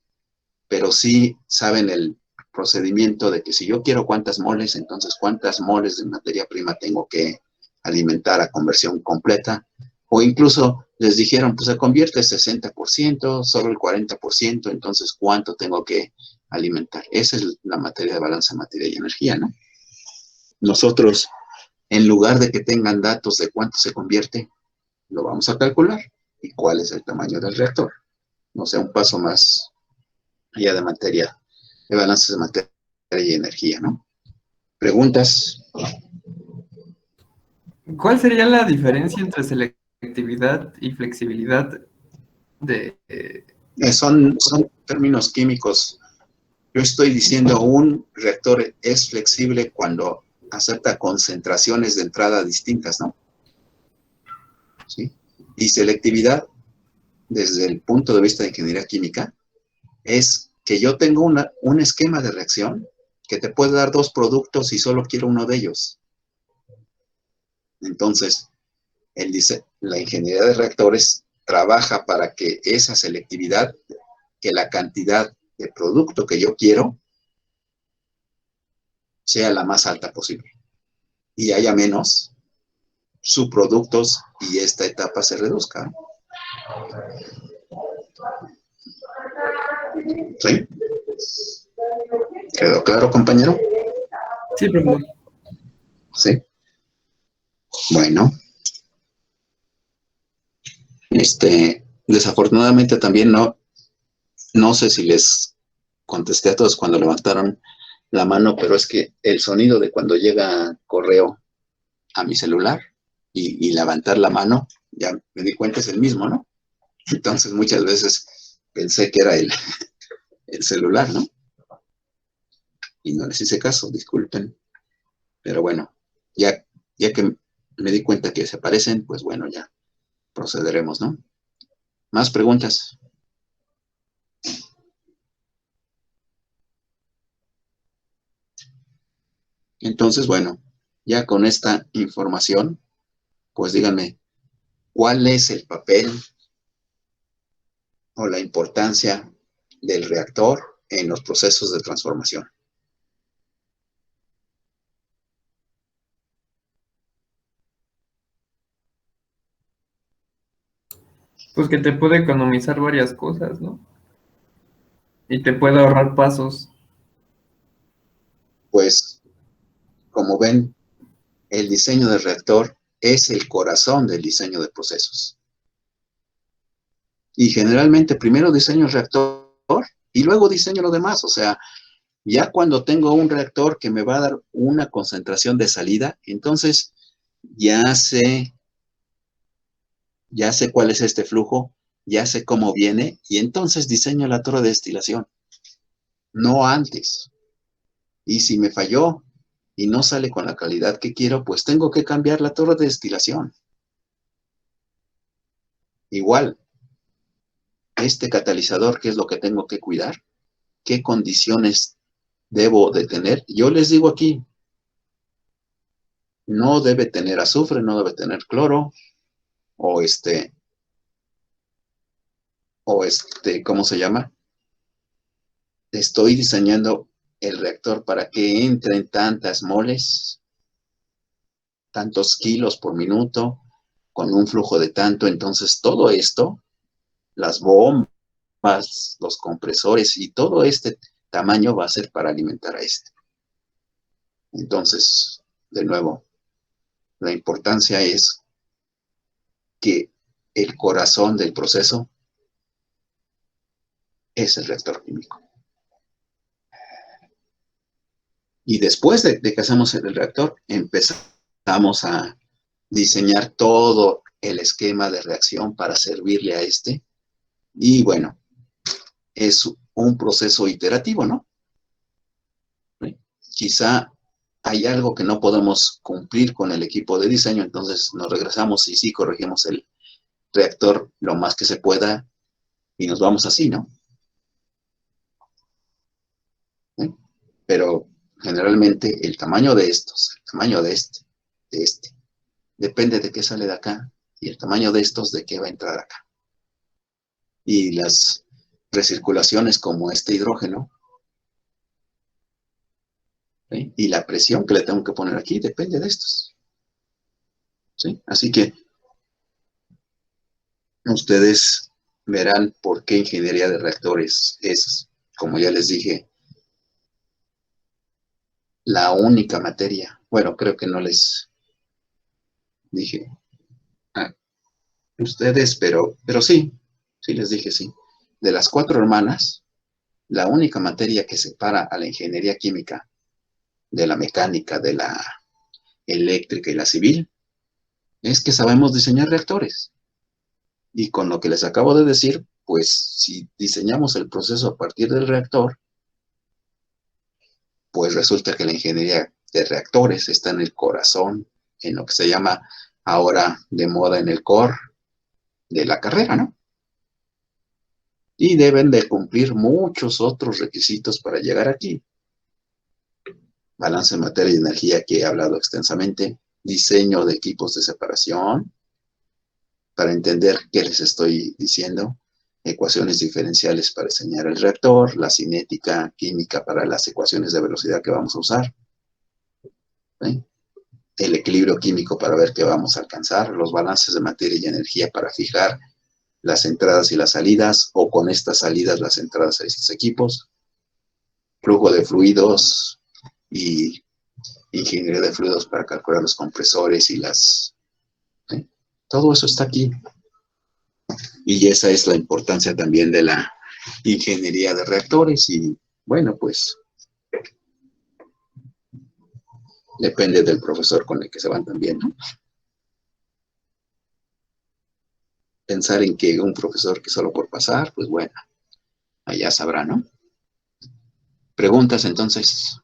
pero sí saben el procedimiento de que si yo quiero cuántas moles, entonces cuántas moles de materia prima tengo que alimentar a conversión completa. O incluso les dijeron, pues se convierte 60%, solo el 40%, entonces ¿cuánto tengo que alimentar? Esa es la materia de balance, materia y energía, ¿no? Nosotros, en lugar de que tengan datos de cuánto se convierte, lo vamos a calcular y cuál es el tamaño del reactor. No sea, un paso más allá de materia, de balances de materia y energía, ¿no? ¿Preguntas? ¿Cuál sería la diferencia entre selectividad y flexibilidad de... Son términos químicos. Yo estoy diciendo un reactor es flexible cuando acepta concentraciones de entrada distintas, ¿no? ¿Sí? Y selectividad, desde el punto de vista de ingeniería química, es que yo tengo un esquema de reacción que te puede dar dos productos y solo quiero uno de ellos. Entonces, él dice, la ingeniería de reactores trabaja para que esa selectividad, que la cantidad de producto que yo quiero, sea la más alta posible. Y haya menos subproductos y esta etapa se reduzca. ¿Sí? ¿Quedó claro, compañero? Sí, profe. Sí. Bueno, desafortunadamente también no sé si les contesté a todos cuando levantaron la mano, pero es que el sonido de cuando llega correo a mi celular y levantar la mano, ya me di cuenta es el mismo, ¿no? Entonces muchas veces pensé que era el celular, ¿no? Y no les hice caso, disculpen. Pero bueno, ya que me di cuenta que se aparecen, pues bueno, ya procederemos, ¿no? ¿Más preguntas? Entonces, bueno, ya con esta información, pues díganme, ¿cuál es el papel o la importancia del reactor en los procesos de transformación? Pues que te puede economizar varias cosas, ¿no? Y te puede ahorrar pasos. Pues, como ven, el diseño del reactor es el corazón del diseño de procesos. Y generalmente primero diseño el reactor y luego diseño lo demás. O sea, ya cuando tengo un reactor que me va a dar una concentración de salida, entonces ya sé cuál es este flujo, ya sé cómo viene y entonces diseño la torre de destilación, no antes. Y si me falló y no sale con la calidad que quiero, pues tengo que cambiar la torre de destilación. Igual, este catalizador, ¿qué es lo que tengo que cuidar? ¿Qué condiciones debo de tener? Yo les digo aquí, no debe tener azufre, no debe tener cloro, o ¿cómo se llama? Estoy diseñando el reactor para que entren tantas moles, tantos kilos por minuto, con un flujo de tanto. Entonces, todo esto, las bombas, los compresores y todo este tamaño va a ser para alimentar a este. Entonces, de nuevo, la importancia es que el corazón del proceso es el reactor químico. Y después de que hacemos el reactor, empezamos a diseñar todo el esquema de reacción para servirle a este. Y bueno, es un proceso iterativo, ¿no? Quizá hay algo que no podemos cumplir con el equipo de diseño, entonces nos regresamos y sí corregimos el reactor lo más que se pueda y nos vamos así, ¿no? Pero generalmente el tamaño de estos, el tamaño de este, depende de qué sale de acá y el tamaño de estos de qué va a entrar acá. Y las recirculaciones como este hidrógeno, ¿sí? Y la presión que le tengo que poner aquí depende de estos, ¿sí? Así que ustedes verán por qué ingeniería de reactores es, como ya les dije, la única materia. Bueno, creo que no les dije a ustedes, pero sí les dije sí. De las 4 hermanas, la única materia que separa a la ingeniería química de la mecánica, de la eléctrica y la civil, es que sabemos diseñar reactores. Y con lo que les acabo de decir, pues si diseñamos el proceso a partir del reactor, pues resulta que la ingeniería de reactores está en el corazón, en lo que se llama ahora de moda en el core de la carrera, ¿no? Y deben de cumplir muchos otros requisitos para llegar aquí. Balance de materia y energía que he hablado extensamente, diseño de equipos de separación, para entender qué les estoy diciendo, ecuaciones diferenciales para diseñar el reactor, la cinética química para las ecuaciones de velocidad que vamos a usar, ¿sí? El equilibrio químico para ver qué vamos a alcanzar, los balances de materia y energía para fijar las entradas y las salidas, o con estas salidas las entradas a estos equipos, flujo de fluidos y ingeniería de fluidos para calcular los compresores y las... ¿sí? Todo eso está aquí. Y esa es la importancia también de la ingeniería de reactores y, bueno, pues, depende del profesor con el que se van también, ¿no? Pensar en que un profesor que solo por pasar, pues bueno, allá sabrá, ¿no? Preguntas, entonces.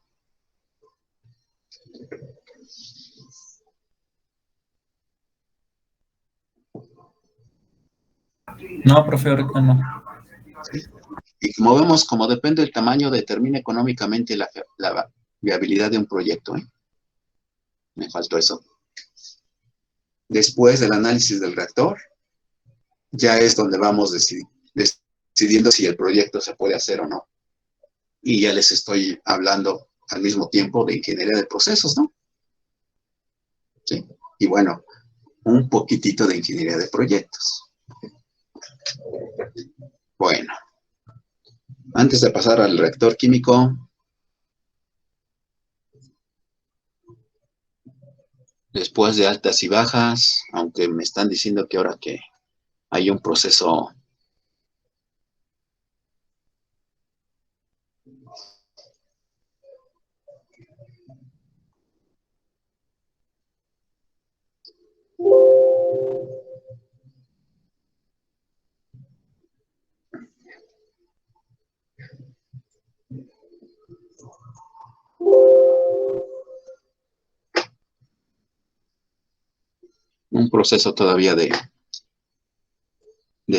No, profe, ahorita no. ¿Sí? Y como vemos, como depende del tamaño, determina económicamente la viabilidad de un proyecto, ¿eh? Me faltó eso. Después del análisis del reactor, ya es donde vamos decidiendo si el proyecto se puede hacer o no. Y ya les estoy hablando al mismo tiempo de ingeniería de procesos, ¿no? Sí. Y bueno, un poquitito de ingeniería de proyectos. Bueno, antes de pasar al reactor químico, después de altas y bajas, aunque me están diciendo que ahora que hay un proceso todavía de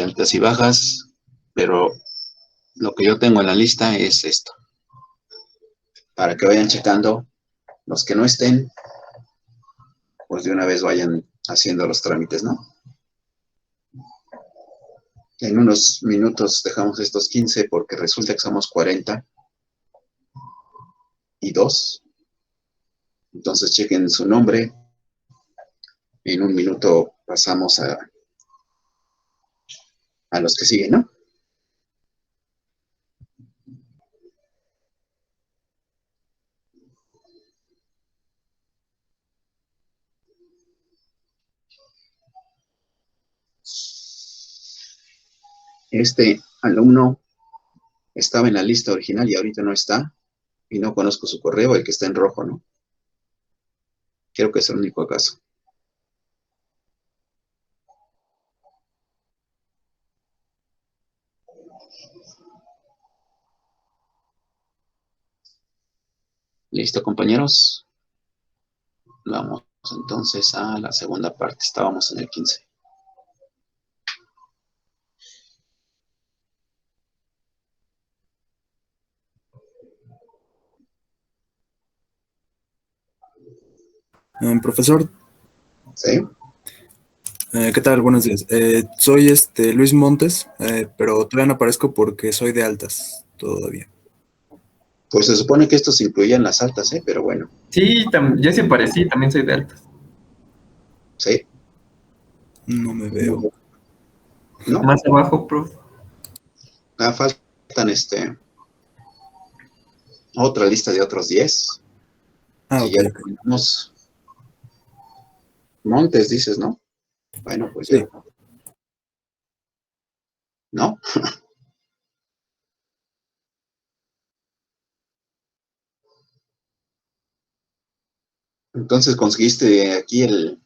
altas y bajas, pero lo que yo tengo en la lista es esto, para que vayan checando. Los que no estén, pues de una vez vayan haciendo los trámites, ¿no? En unos minutos dejamos estos 15 porque resulta que somos 42. Entonces chequen su nombre. En un minuto pasamos a los que siguen, ¿no? Este alumno estaba en la lista original y ahorita no está. Y no conozco su correo, el que está en rojo, ¿no? Creo que es el único caso. ¿Listo, compañeros? Vamos entonces a la segunda parte. Estábamos en el 15. Profesor, ¿Sí? ¿qué tal? Buenos días. Soy Luis Montes, pero todavía no aparezco porque soy de altas todavía. Pues se supone que estos incluían las altas, ¿eh? Pero bueno, Sí, yo sí aparecí, también soy de altas. ¿sí? No me veo. ¿No? Más abajo, profe. Faltan otra lista de otros 10. Ah, Y ok, ya ok. tenemos Montes, dices, ¿no? Bueno, pues Sí. ya. ¿No? Entonces, ¿conseguiste aquí el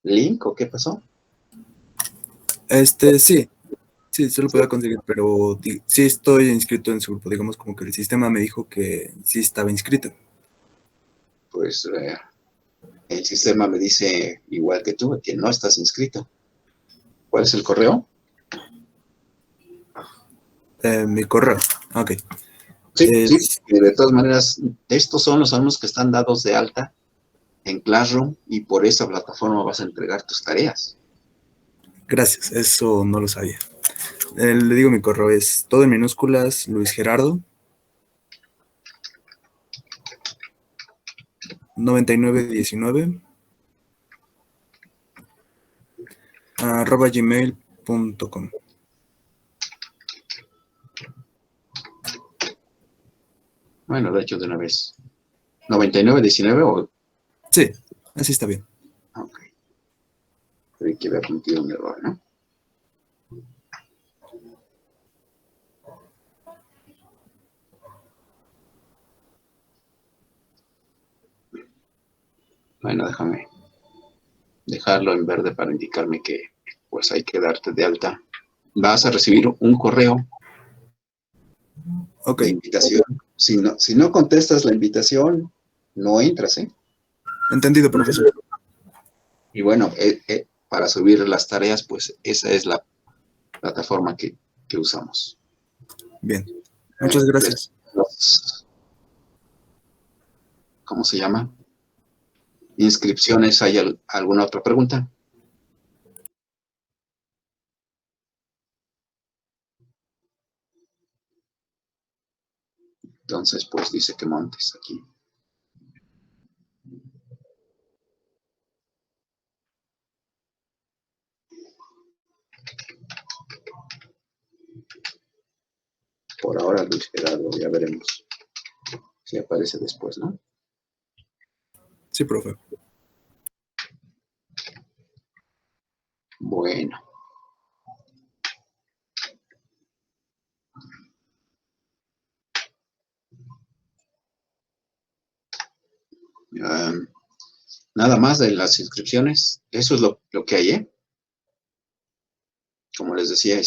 link o qué pasó? Sí, se lo puedo conseguir, pero sí estoy inscrito en su grupo. Digamos como que el sistema me dijo que sí estaba inscrito. Pues el sistema me dice, igual que tú, que no estás inscrito. ¿Cuál es el correo? Mi correo. Ok. Sí, sí. Es- De todas maneras, estos son los alumnos que están dados de alta en Classroom y por esa plataforma vas a entregar tus tareas. Gracias, eso no lo sabía. Le digo mi correo es todo en minúsculas, Luis Gerardo 9919 @gmail.com. Bueno, de hecho, de una vez. 9919 o... Sí, así está bien. Ok. Creí que había cometido un error, ¿no? Bueno, déjame dejarlo en verde para indicarme que pues hay que darte de alta. Vas a recibir un correo Ok, de invitación. Si no contestas la invitación, no entras, ¿eh? entendido, profesor. Y bueno, para subir las tareas, pues esa es la plataforma que usamos. Bien, muchas gracias. ¿Cómo se llama? Inscripciones. ¿Hay alguna otra pregunta? Entonces, pues dice que montes aquí. Por ahora, Luis Gerardo, ya veremos si aparece después, ¿no? Sí, profe. Bueno. Nada más de las inscripciones. Eso es lo que hay, ¿eh? Como les decía,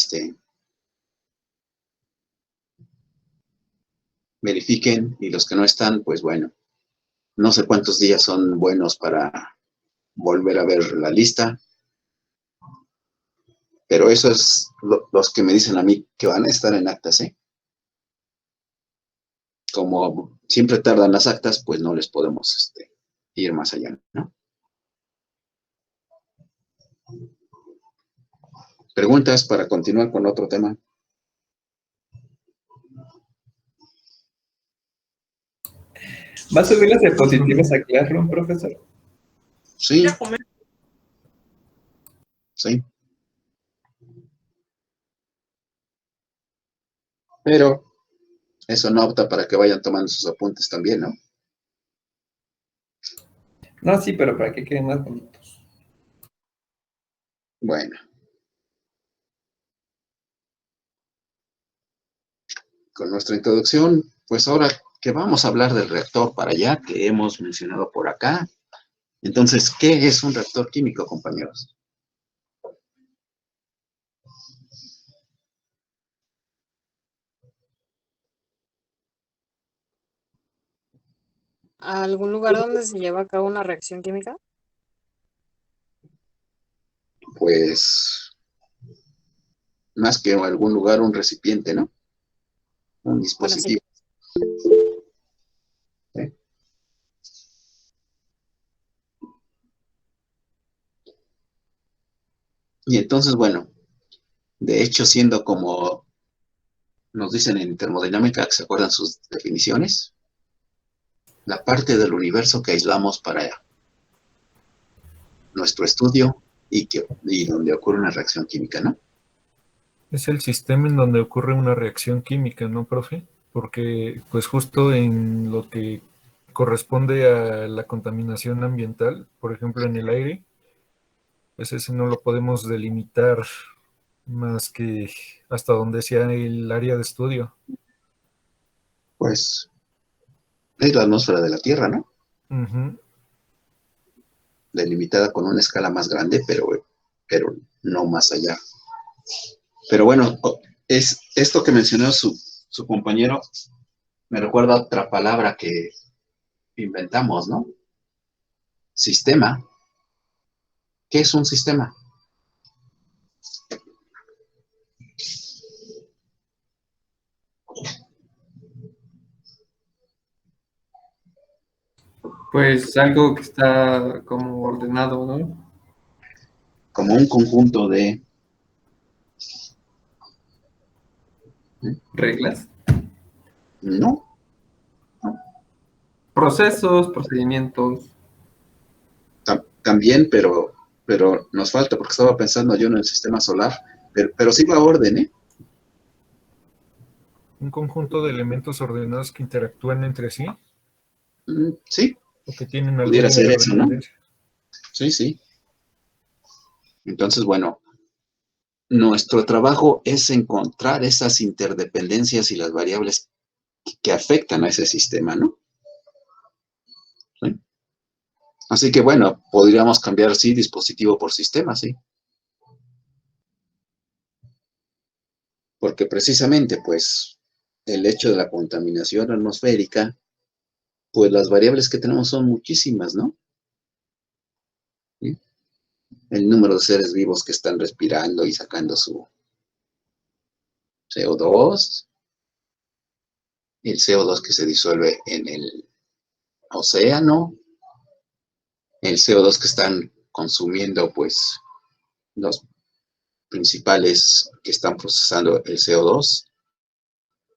verifiquen y los que no están, pues bueno, no sé cuántos días son buenos para volver a ver la lista, pero eso es los que me dicen a mí que van a estar en actas, ¿eh? Como siempre tardan las actas, pues no les podemos ir más allá, ¿no? ¿Preguntas para continuar con otro tema? ¿Va a subir las diapositivas a Classroom, profesor? Sí. Sí. Pero eso no opta para que vayan tomando sus apuntes también, ¿no? No, sí, pero para que queden más bonitos. Bueno. Con nuestra introducción, pues ahora que vamos a hablar del reactor para allá, que hemos mencionado por acá. Entonces, ¿qué es un reactor químico, compañeros? ¿Algún lugar donde se lleva a cabo una reacción química? Pues, más que en algún lugar, un recipiente, ¿no? Un Bueno, sí. dispositivo. ¿Sí? Y entonces, bueno, de hecho, siendo como nos dicen en termodinámica, que se acuerdan sus definiciones, la parte del universo que aislamos para nuestro estudio y donde ocurre una reacción química, ¿no? Es el sistema en donde ocurre una reacción química, ¿no, profe? Porque pues justo en lo que corresponde a la contaminación ambiental, por ejemplo en el aire, pues ese no lo podemos delimitar más que hasta donde sea el área de estudio. Pues es la atmósfera de la Tierra, ¿no? Ujú. Delimitada con una escala más grande, pero no más allá. Pero bueno, es esto que mencionó su compañero, me recuerda a otra palabra que inventamos, ¿no? Sistema. ¿Qué es un sistema? Pues algo que está como ordenado, ¿no? Como un conjunto de... Reglas. No, Procesos, procedimientos. también, pero pero nos falta, porque estaba pensando yo en el sistema solar, pero sí va a orden, ¿eh? Un conjunto de elementos ordenados que interactúan entre sí Sí, o que tienen pudiera alguna ser eso, ¿no? interdependencia. Sí, sí. Entonces, bueno, nuestro trabajo es encontrar esas interdependencias y las variables que afectan a ese sistema, ¿no? ¿Sí? Así que, bueno, podríamos cambiar, sí, dispositivo por sistema, sí. Porque precisamente, pues, el hecho de la contaminación atmosférica, pues las variables que tenemos son muchísimas, ¿no? ¿Sí? El número de seres vivos que están respirando y sacando su CO2, el CO2 que se disuelve en el océano, el CO2 que están consumiendo, pues, los principales que están procesando el CO2,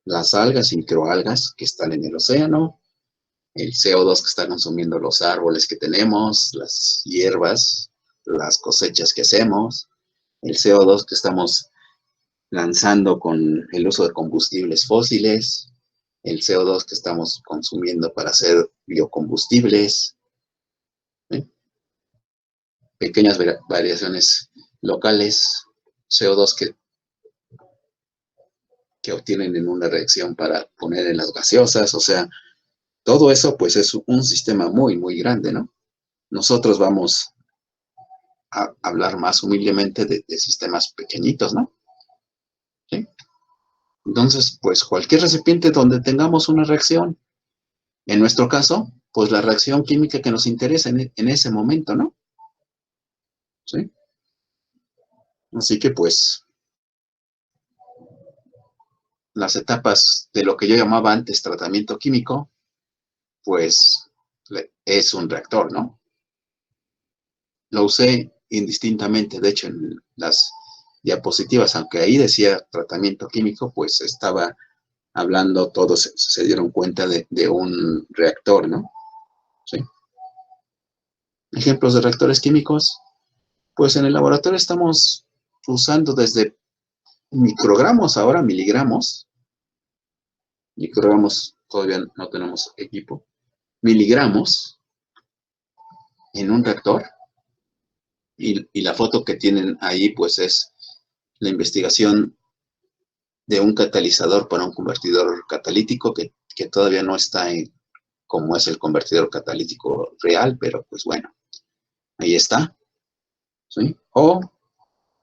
las algas y microalgas que están en el océano, el CO2 que están consumiendo los árboles que tenemos, las hierbas, las cosechas que hacemos, el CO2 que estamos lanzando con el uso de combustibles fósiles, el CO2 que estamos consumiendo para hacer biocombustibles, ¿sí? Pequeñas variaciones locales, CO2 que obtienen en una reacción para poner en las gaseosas, o sea, todo eso pues es un sistema muy, muy grande, ¿no? Nosotros vamos a hablar más humildemente de sistemas pequeñitos, ¿no? ¿Sí? Entonces, pues cualquier recipiente donde tengamos una reacción, en nuestro caso, pues la reacción química que nos interesa en ese momento, ¿no? ¿Sí? Así que pues las etapas de lo que yo llamaba antes tratamiento químico, pues es un reactor, ¿no? Lo usé indistintamente, de hecho en las diapositivas, aunque ahí decía tratamiento químico, pues estaba hablando, todos se dieron cuenta de un reactor, ¿no? ¿Sí? Ejemplos de reactores químicos, pues en el laboratorio estamos usando desde microgramos, ahora miligramos, microgramos todavía no tenemos equipo, miligramos en un reactor, y la foto que tienen ahí pues es la investigación de un catalizador para un convertidor catalítico que todavía no está en como es el convertidor catalítico real, pero pues bueno, ahí está, ¿sí? O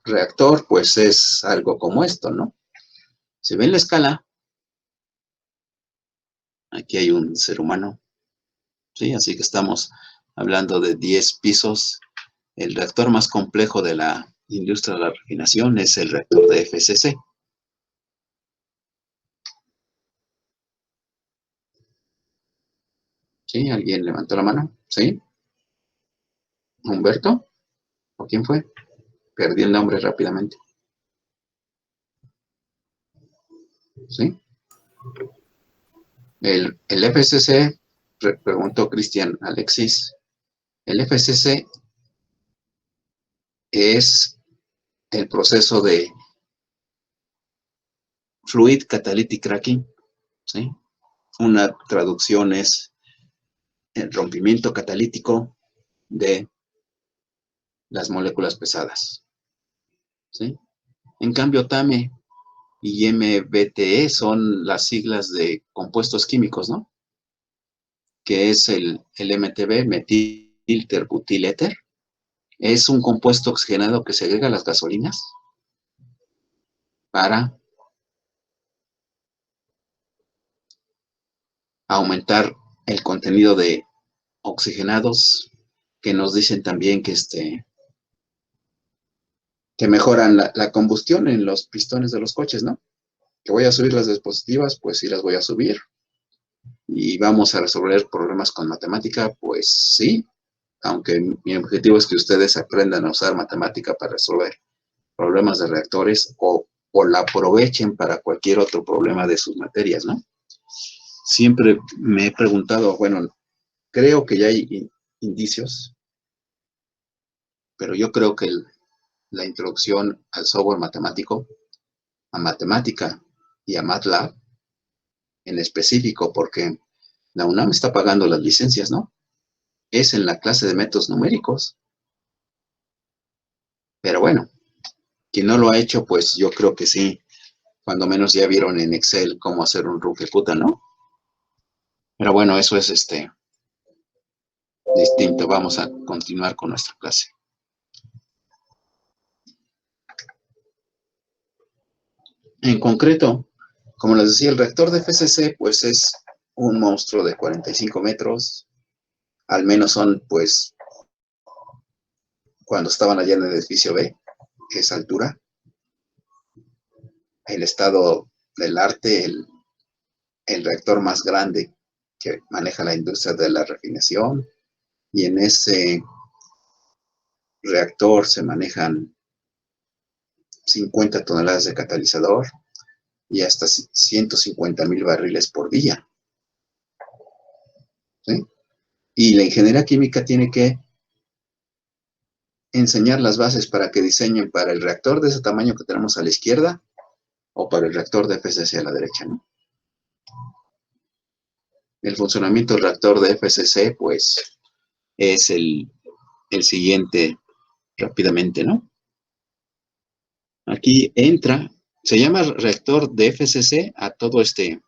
reactor, pues es algo como esto, ¿no? Si ven la escala, aquí hay un ser humano, ¿sí? Así que estamos hablando de 10 pisos. El reactor más complejo de la industria de la refinación es el reactor de FCC. ¿Sí? ¿Alguien levantó la mano? ¿Sí? ¿Humberto? ¿O quién fue? Perdí el nombre rápidamente. ¿Sí? El FCC, preguntó Cristian Alexis, el FCC es el proceso de Fluid Catalytic Cracking, ¿sí? Una traducción es el rompimiento catalítico de las moléculas pesadas, ¿sí? En cambio, TAME y MBTE son las siglas de compuestos químicos, ¿no? Que es el MTB, metilterbutiléter. Es un compuesto oxigenado que se agrega a las gasolinas para aumentar el contenido de oxigenados, que nos dicen también que mejoran la combustión en los pistones de los coches, ¿no? Que voy a subir las dispositivas, pues sí las voy a subir. Y vamos a resolver problemas con matemática, pues sí, aunque mi objetivo es que ustedes aprendan a usar matemática para resolver problemas de reactores o la aprovechen para cualquier otro problema de sus materias, ¿no? Siempre me he preguntado, bueno, creo que ya hay indicios, pero yo creo que la introducción al software matemático, a matemática y a MATLAB en específico, porque la UNAM está pagando las licencias, ¿no? Es en la clase de métodos numéricos. Pero bueno, quien no lo ha hecho, pues yo creo que sí, cuando menos ya vieron en Excel cómo hacer un Rugeputa, ¿no? Pero bueno, eso es distinto. Vamos a continuar con nuestra clase. En concreto, como les decía, el reactor de FCC, pues es un monstruo de 45 metros. Al menos son, pues, cuando estaban allá en el edificio B, esa altura. El estado del arte, el reactor más grande que maneja la industria de la refinación. Y en ese reactor se manejan 50 toneladas de catalizador y hasta 150,000 barriles por día. ¿Sí? Y la ingeniería química tiene que enseñar las bases para que diseñen para el reactor de ese tamaño que tenemos a la izquierda o para el reactor de FCC a la derecha, ¿no? El funcionamiento del reactor de FCC, pues, es el siguiente rápidamente, ¿no? Aquí entra, se llama reactor de FCC a todo este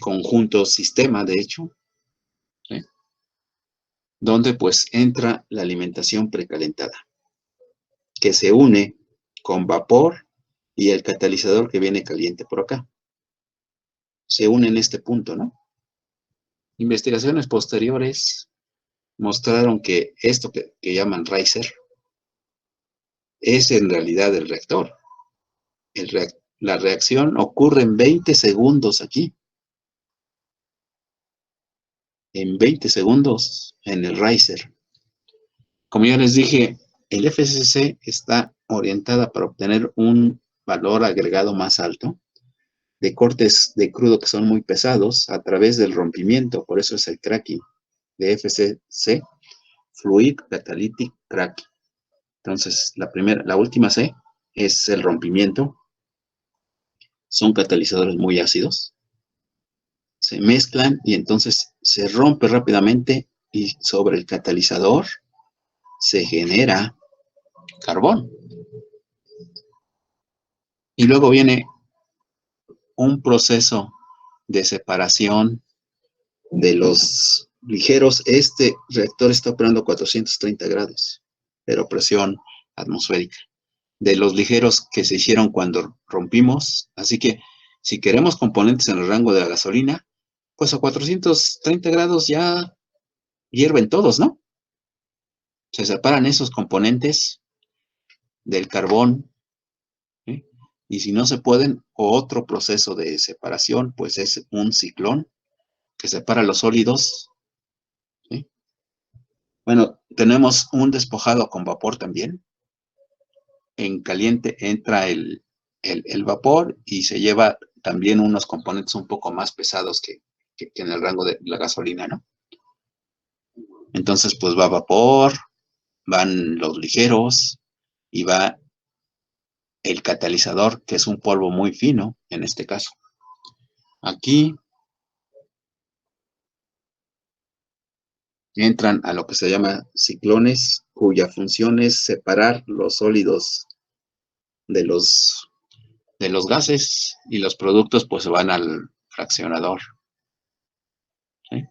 conjunto sistema, de hecho, ¿sí? Donde pues entra la alimentación precalentada, que se une con vapor y el catalizador que viene caliente por acá. Se une en este punto, ¿no? Investigaciones posteriores mostraron que esto que llaman riser es en realidad el reactor. La reacción ocurre en 20 segundos aquí. En 20 segundos en el riser. Como ya les dije, el FCC está orientada para obtener un valor agregado más alto de cortes de crudo que son muy pesados a través del rompimiento. Por eso es el cracking de FCC, Fluid Catalytic Cracking. Entonces, la última C es el rompimiento. Son catalizadores muy ácidos. Se mezclan y entonces se rompe rápidamente y sobre el catalizador se genera carbón. Y luego viene un proceso de separación de los ligeros. Este reactor está operando a 430 grados, pero presión atmosférica. De los ligeros que se hicieron cuando rompimos. Así que si queremos componentes en el rango de la gasolina, pues a 430 grados ya hierven todos, ¿no? Se separan esos componentes del carbón, ¿sí? Y si no se pueden, otro proceso de separación, pues es un ciclón que separa los sólidos, ¿sí? Bueno, tenemos un despojado con vapor también. En caliente entra el vapor y se lleva también unos componentes un poco más pesados que en el rango de la gasolina, ¿no? Entonces, pues va vapor, van los ligeros y va el catalizador, que es un polvo muy fino, en este caso. Aquí entran a lo que se llama ciclones, cuya función es separar los sólidos de los gases y los productos pues van al fraccionador. ¿Sí?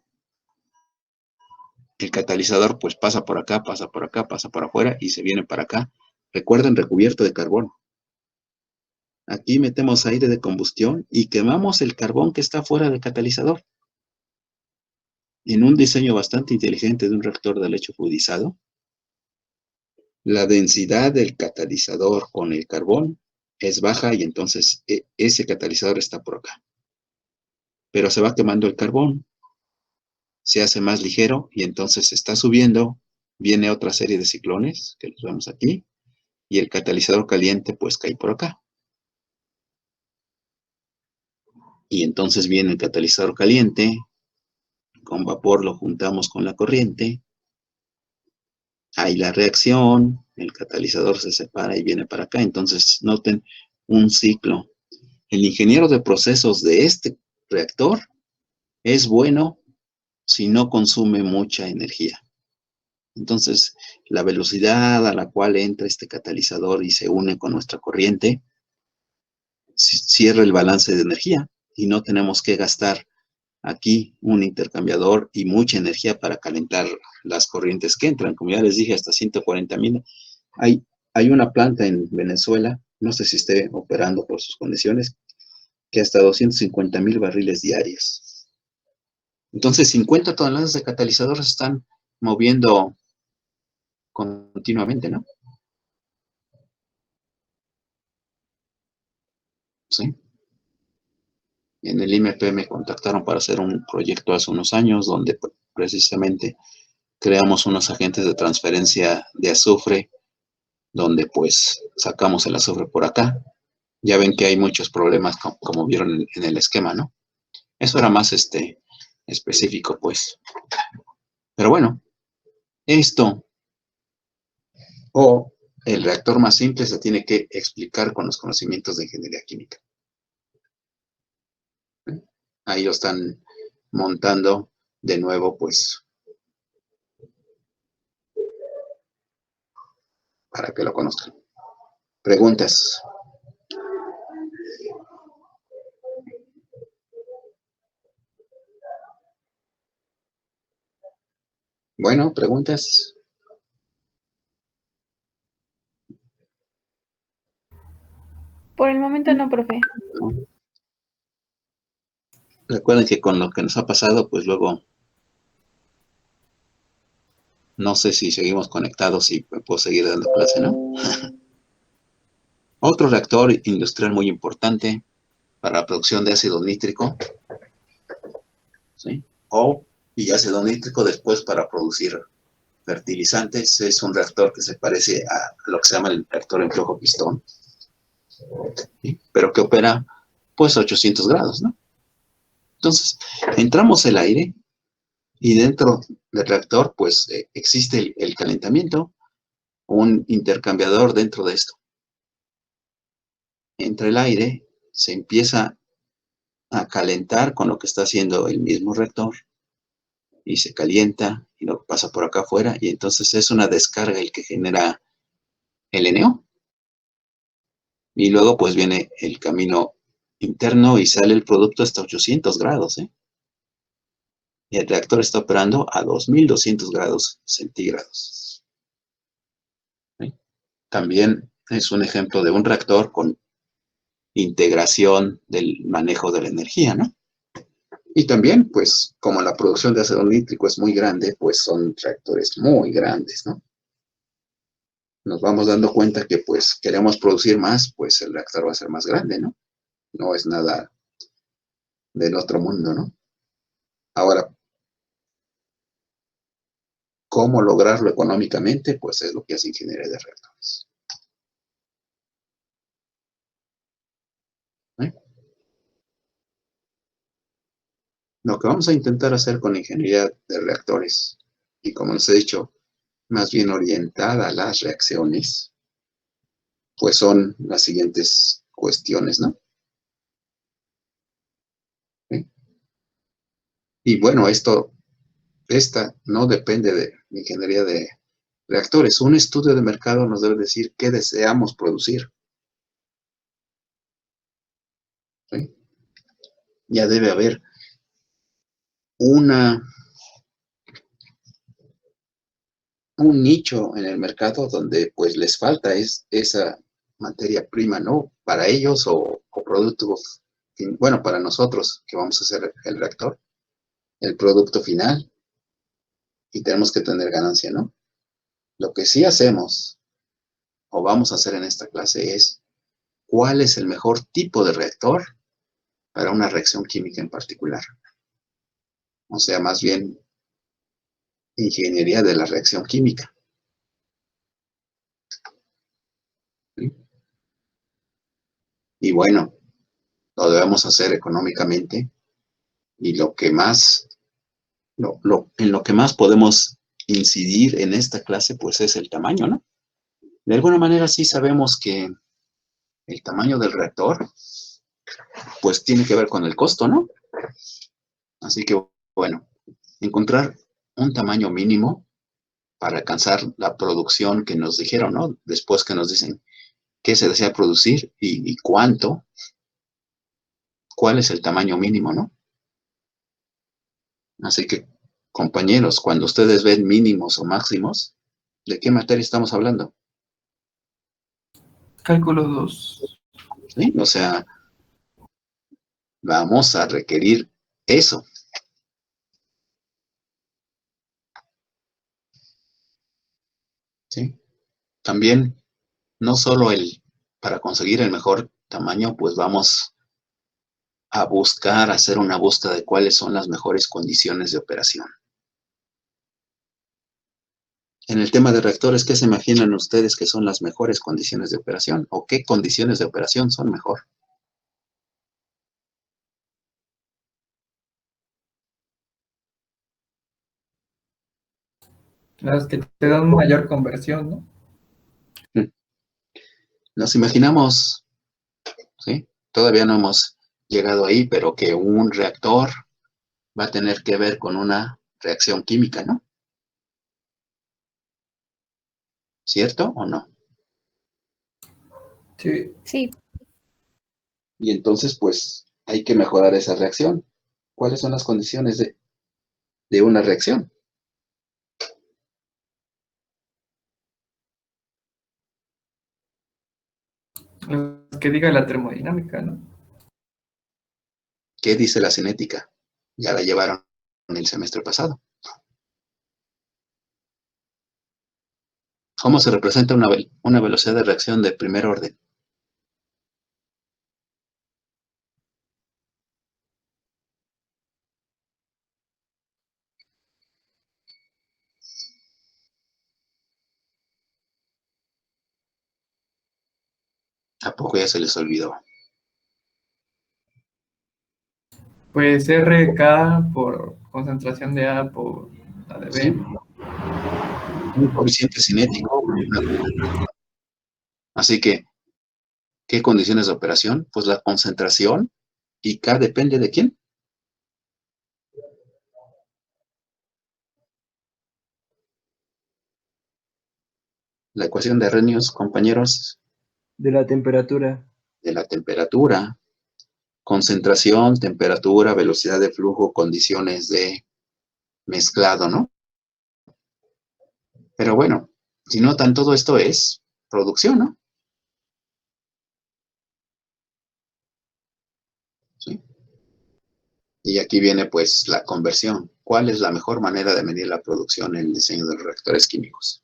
El catalizador pues pasa por acá, pasa por acá, pasa por afuera y se viene para acá. Recuerden, recubierto de carbón. Aquí metemos aire de combustión y quemamos el carbón que está fuera del catalizador. En un diseño bastante inteligente de un reactor de lecho fluidizado, la densidad del catalizador con el carbón es baja y entonces ese catalizador está por acá. Pero se va quemando el carbón, se hace más ligero y entonces está subiendo, viene otra serie de ciclones, que los vemos aquí, y el catalizador caliente pues cae por acá. Y entonces viene el catalizador caliente, con vapor lo juntamos con la corriente, hay la reacción, el catalizador se separa y viene para acá. Entonces, noten un ciclo. El ingeniero de procesos de este reactor es bueno si no consume mucha energía. Entonces, la velocidad a la cual entra este catalizador y se une con nuestra corriente, cierra el balance de energía y no tenemos que gastar aquí un intercambiador y mucha energía para calentar las corrientes que entran. Como ya les dije, hasta 140,000. Hay una planta en Venezuela, no sé si esté operando por sus condiciones, que hasta 250,000 barriles diarios. Entonces, 50 toneladas de catalizadores están moviendo continuamente, ¿no? Sí. En el IMP me contactaron para hacer un proyecto hace unos años donde pues, precisamente creamos unos agentes de transferencia de azufre, donde pues sacamos el azufre por acá. Ya ven que hay muchos problemas como vieron en el esquema, ¿no? Eso era más específico, pues. Pero bueno, esto o el reactor más simple se tiene que explicar con los conocimientos de ingeniería química. Ahí lo están montando de nuevo, pues, para que lo conozcan. Preguntas. Bueno, preguntas. Por el momento no, profe. Recuerden que con lo que nos ha pasado, pues luego no sé si seguimos conectados y puedo seguir dando clase, ¿no? Otro reactor industrial muy importante para la producción de ácido nítrico, ¿sí? Y ácido nítrico después para producir fertilizantes. Es un reactor que se parece a lo que se llama el reactor en flujo pistón, ¿sí? Pero que opera pues 800 grados, ¿no? Entonces, entramos el aire y dentro del reactor pues existe el calentamiento, un intercambiador dentro de esto. Entra el aire, se empieza a calentar con lo que está haciendo el mismo reactor y se calienta y lo pasa por acá afuera y entonces es una descarga el que genera el NO. Y luego pues viene el camino interno y sale el producto hasta 800 grados, ¿eh? Y el reactor está operando a 2200 grados centígrados. ¿Sí? También es un ejemplo de un reactor con integración del manejo de la energía, ¿no? Y también, pues, como la producción de ácido nítrico es muy grande, pues son reactores muy grandes, ¿no? Nos vamos dando cuenta que, pues, queremos producir más, pues el reactor va a ser más grande, ¿no? No es nada del otro mundo, ¿no? Ahora, ¿cómo lograrlo económicamente? Pues es lo que hace ingeniería de reactores. ¿Eh? Lo que vamos a intentar hacer con ingeniería de reactores, y como les he dicho, más bien orientada a las reacciones, pues son las siguientes cuestiones, ¿no? ¿Sí? Y bueno, esta no depende de ingeniería de reactores. Un estudio de mercado nos debe decir qué deseamos producir. ¿Sí? Ya debe haber un nicho en el mercado donde pues les falta esa materia prima, ¿no? Para ellos o productos, bueno, para nosotros que vamos a hacer el reactor, el producto final, y tenemos que tener ganancia, ¿no? Lo que sí hacemos o vamos a hacer en esta clase es cuál es el mejor tipo de reactor para una reacción química en particular. O sea, más bien ingeniería de la reacción química. ¿Sí? Y bueno, lo debemos hacer económicamente y lo que más, en lo que más podemos incidir en esta clase, pues es el tamaño, ¿no? De alguna manera sí sabemos que el tamaño del reactor, pues tiene que ver con el costo, ¿no? Así que, bueno, encontrar un tamaño mínimo para alcanzar la producción que nos dijeron, ¿no? Después que nos dicen qué se desea producir y cuánto, cuál es el tamaño mínimo, ¿no? Así que, compañeros, cuando ustedes ven mínimos o máximos, ¿de qué materia estamos hablando? Cálculo 2. ¿Sí? O sea, vamos a requerir eso. ¿Sí? También, no solo para conseguir el mejor tamaño, pues vamos a buscar, hacer una búsqueda de cuáles son las mejores condiciones de operación. En el tema de reactores, ¿qué se imaginan ustedes que son las mejores condiciones de operación? ¿O qué condiciones de operación son mejor? Las que te dan mayor conversión, ¿no? Nos imaginamos, ¿sí? Todavía no hemos llegado ahí, pero que un reactor va a tener que ver con una reacción química, ¿no? ¿Cierto o no? Sí. Sí, Y entonces, pues, hay que mejorar esa reacción. ¿Cuáles son las condiciones de una reacción? Las que diga la termodinámica, ¿no? ¿Qué dice la cinética? Ya la llevaron el semestre pasado. ¿Cómo se representa una velocidad de reacción de primer orden? ¿A poco ya se les olvidó? Pues RK por concentración de A por la de ¿Sí? B. Un coeficiente cinético. Así que, ¿qué condiciones de operación? Pues la concentración, y K depende de quién. La ecuación de Arrhenius, compañeros, De la temperatura. de la temperatura, concentración, temperatura, velocidad de flujo, condiciones de mezclado, ¿no? Pero bueno, si notan, todo esto es producción, ¿no? ¿Sí? Y aquí viene pues la conversión. ¿Cuál es la mejor manera de medir la producción en el diseño de los reactores químicos?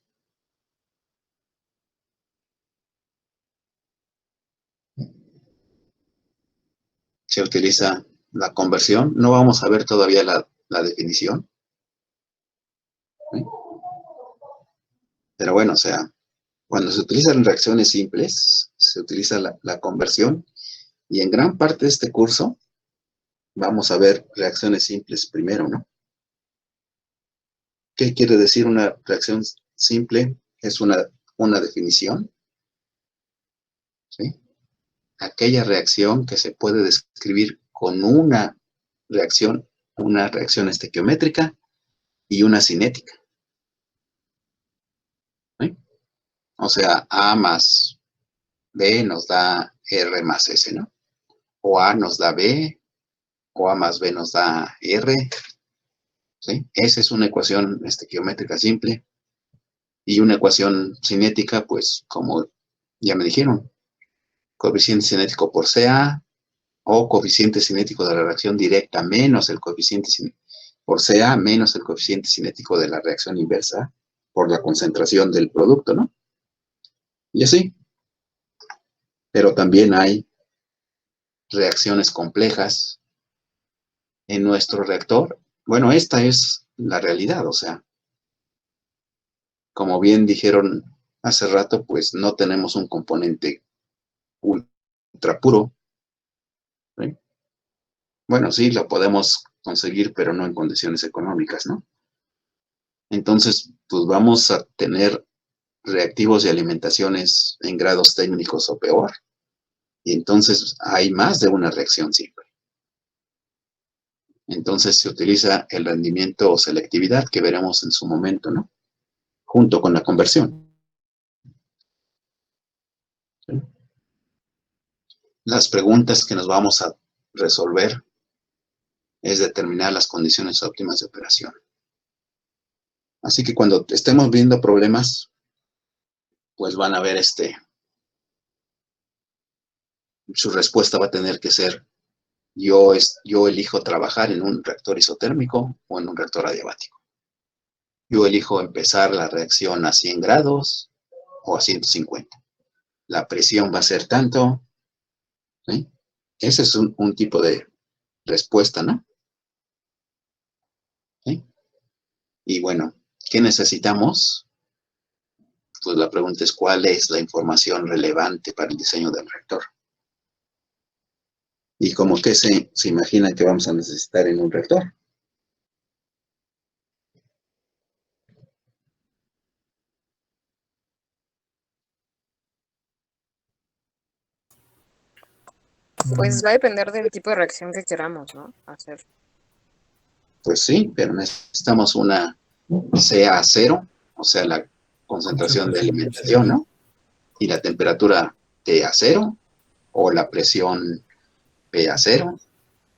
Se utiliza la conversión. No vamos a ver todavía la definición, ¿sí? Pero bueno, o sea, cuando se utilizan reacciones simples, se utiliza la conversión, y en gran parte de este curso vamos a ver reacciones simples primero, ¿no? ¿Qué quiere decir una reacción simple? Es una definición, ¿sí? Aquella reacción que se puede describir con una reacción estequiométrica y una cinética, ¿sí? O sea, A más B nos da R más S, ¿no? O A nos da B, o A más B nos da R, ¿sí? Esa es una ecuación estequiométrica simple. Y una ecuación cinética, pues, como ya me dijeron, coeficiente cinético por CA, o coeficiente cinético de la reacción directa menos el coeficiente por CA menos el coeficiente cinético de la reacción inversa por la concentración del producto, ¿no? Y así. Pero también hay reacciones complejas en nuestro reactor. Bueno, esta es la realidad, o sea, como bien dijeron hace rato, pues no tenemos un componente ultra puro, ¿sí? Bueno, sí, lo podemos conseguir, pero no en condiciones económicas, ¿no? Entonces, pues vamos a tener reactivos y alimentaciones en grados técnicos o peor. Y entonces hay más de una reacción siempre. Entonces se utiliza el rendimiento o selectividad que veremos en su momento, ¿no? Junto con la conversión. ¿Sí? Las preguntas que nos vamos a resolver es determinar las condiciones óptimas de operación. Así que cuando estemos viendo problemas, pues van a ver su respuesta va a tener que ser, yo elijo trabajar en un reactor isotérmico o en un reactor adiabático. Yo elijo empezar la reacción a 100 grados o a 150. La presión va a ser tanto, ¿sí? Ese es un tipo de respuesta, ¿no? ¿Sí? Y bueno, ¿qué necesitamos? Pues la pregunta es, ¿cuál es la información relevante para el diseño del reactor? Y como que se imaginan que vamos a necesitar en un reactor. Pues va a depender del tipo de reacción que queramos, ¿no? Hacer. Pues sí, pero necesitamos una CA0, o sea, la concentración de alimentación, ¿no? Y la temperatura TA0, o la presión PA0,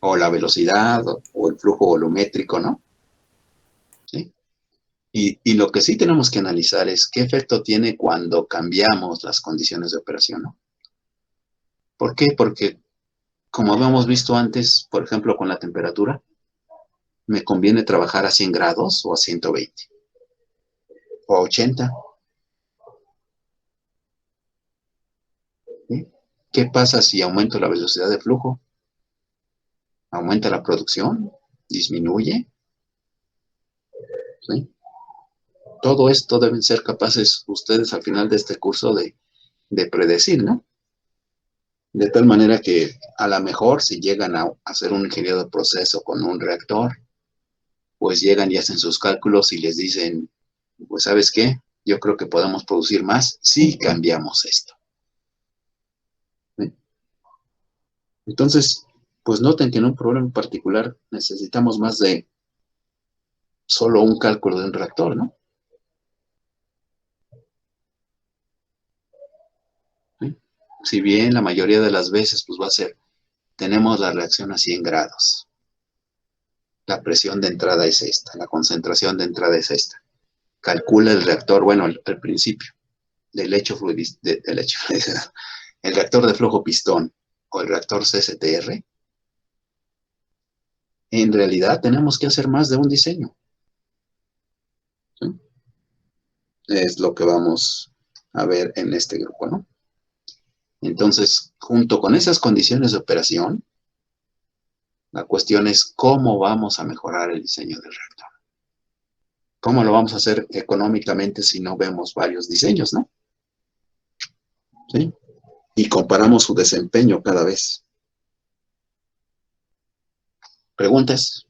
o la velocidad, o el flujo volumétrico, ¿no? ¿Sí? Y lo que sí tenemos que analizar es qué efecto tiene cuando cambiamos las condiciones de operación, ¿no? ¿Por qué? Porque, como habíamos visto antes, por ejemplo, con la temperatura, me conviene trabajar a 100 grados o a 120, o a 80. ¿Sí? ¿Qué pasa si aumento la velocidad de flujo? ¿Aumenta la producción? ¿Disminuye? ¿Sí? Todo esto deben ser capaces ustedes al final de este curso de predecir, ¿no? De tal manera que a lo mejor si llegan a hacer un ingeniero de proceso con un reactor, pues llegan y hacen sus cálculos y les dicen, pues ¿sabes qué? Yo creo que podemos producir más si cambiamos esto. ¿Sí? Entonces, pues noten que en un problema en particular necesitamos más de solo un cálculo de un reactor, ¿no? ¿Sí? Si bien la mayoría de las veces pues va a ser, tenemos la reacción a 100 grados. La presión de entrada es esta, la concentración de entrada es esta. Calcula el reactor, bueno, al principio, del hecho el reactor de flujo pistón o el reactor CSTR. En realidad tenemos que hacer más de un diseño. ¿Sí? Es lo que vamos a ver en este grupo, ¿no? Entonces, junto con esas condiciones de operación, la cuestión es cómo vamos a mejorar el diseño del reactor. ¿Cómo lo vamos a hacer económicamente si no vemos varios diseños, ¿no? ¿Sí? Y comparamos su desempeño cada vez. ¿Preguntas?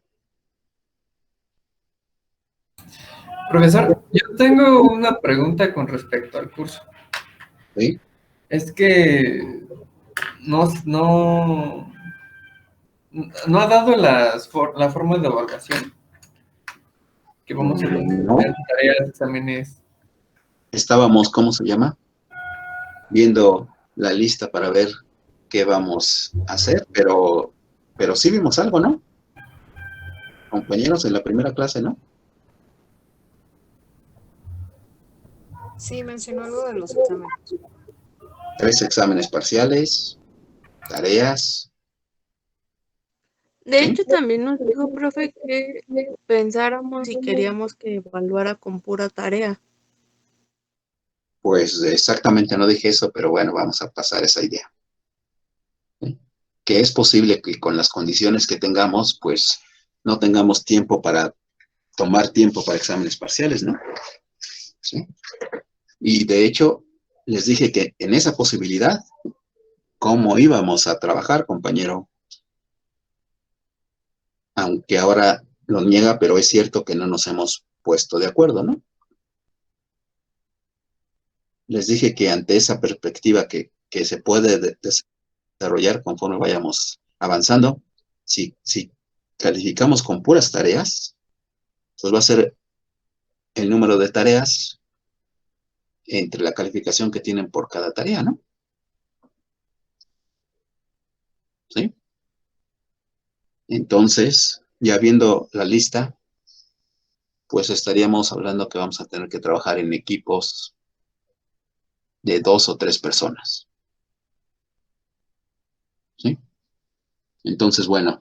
Profesor, yo tengo una pregunta con respecto al curso. ¿Sí? Es que no ha dado la forma de evaluación que vamos a No. tener tareas, exámenes. Estábamos, ¿cómo se llama? Viendo la lista para ver qué vamos a hacer, pero sí vimos algo, ¿no? Compañeros, en la primera clase, ¿no? Sí, mencionó algo de los exámenes. 3 exámenes parciales, tareas. De ¿Sí? hecho, también nos dijo, profe, que pensáramos si queríamos que evaluara con pura tarea. Pues exactamente no dije eso, pero bueno, vamos a pasar esa idea. ¿Sí? Que es posible que con las condiciones que tengamos, pues no tengamos tiempo para tomar tiempo para exámenes parciales, ¿no? ¿Sí? Y de hecho, les dije que en esa posibilidad, ¿cómo íbamos a trabajar, compañero? Aunque ahora lo niega, pero es cierto que no nos hemos puesto de acuerdo, ¿no? Les dije que ante esa perspectiva que se puede desarrollar conforme vayamos avanzando, si calificamos con puras tareas, pues va a ser el número de tareas entre la calificación que tienen por cada tarea, ¿no? ¿Sí? Entonces, ya viendo la lista, pues estaríamos hablando que vamos a tener que trabajar en equipos de 2 o 3 personas. ¿Sí? Entonces, bueno,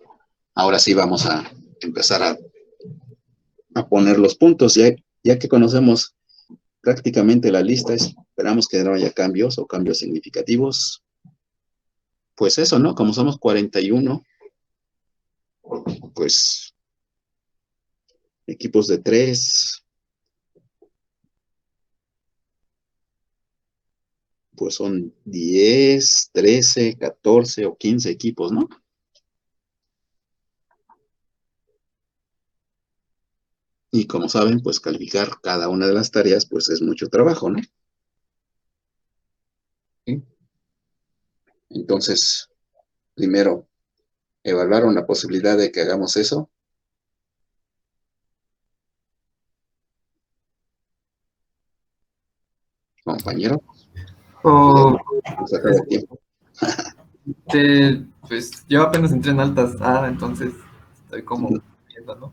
ahora sí vamos a empezar a poner los puntos, ya que conocemos prácticamente la lista, esperamos que no haya cambios o cambios significativos. Pues eso, ¿no? Como somos 41, pues equipos de 3, pues son 10, 13, 14 o 15 equipos, ¿no? Y como saben, pues calificar cada una de las tareas, pues es mucho trabajo, ¿no? ¿Sí? Entonces, primero, evaluaron la posibilidad de que hagamos eso. Compañero, O, nos acaba el tiempo. pues yo apenas entré en altas A, entonces estoy como viendo, ¿no?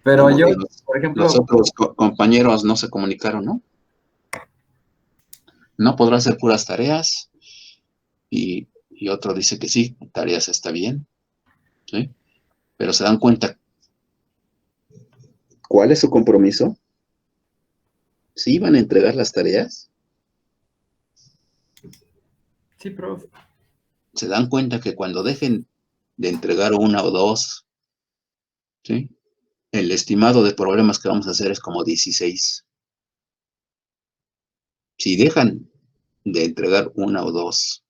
Pero Como yo, que por los ejemplo, otros compañeros no se comunicaron, ¿no? No podrá hacer puras tareas y otro dice que sí, tareas está bien, ¿sí? Pero se dan cuenta cuál es su compromiso. ¿Sí iban a entregar las tareas? sí, profe. Se dan cuenta que cuando dejen de entregar una o dos, ¿sí? El estimado de problemas que vamos a hacer es como 16. Si dejan de entregar una o dos,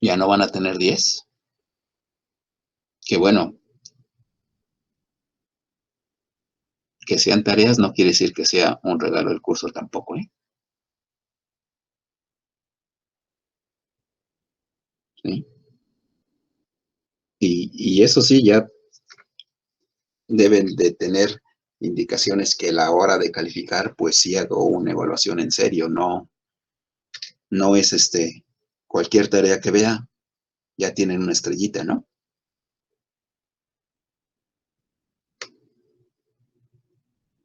ya no van a tener 10. Que bueno, que sean tareas no quiere decir que sea un regalo del curso tampoco, ¿eh? ¿Sí? Y eso sí, ya deben de tener indicaciones que a la hora de calificar, pues sí hago una evaluación en serio, no es cualquier tarea que vea, ya tienen una estrellita, ¿no?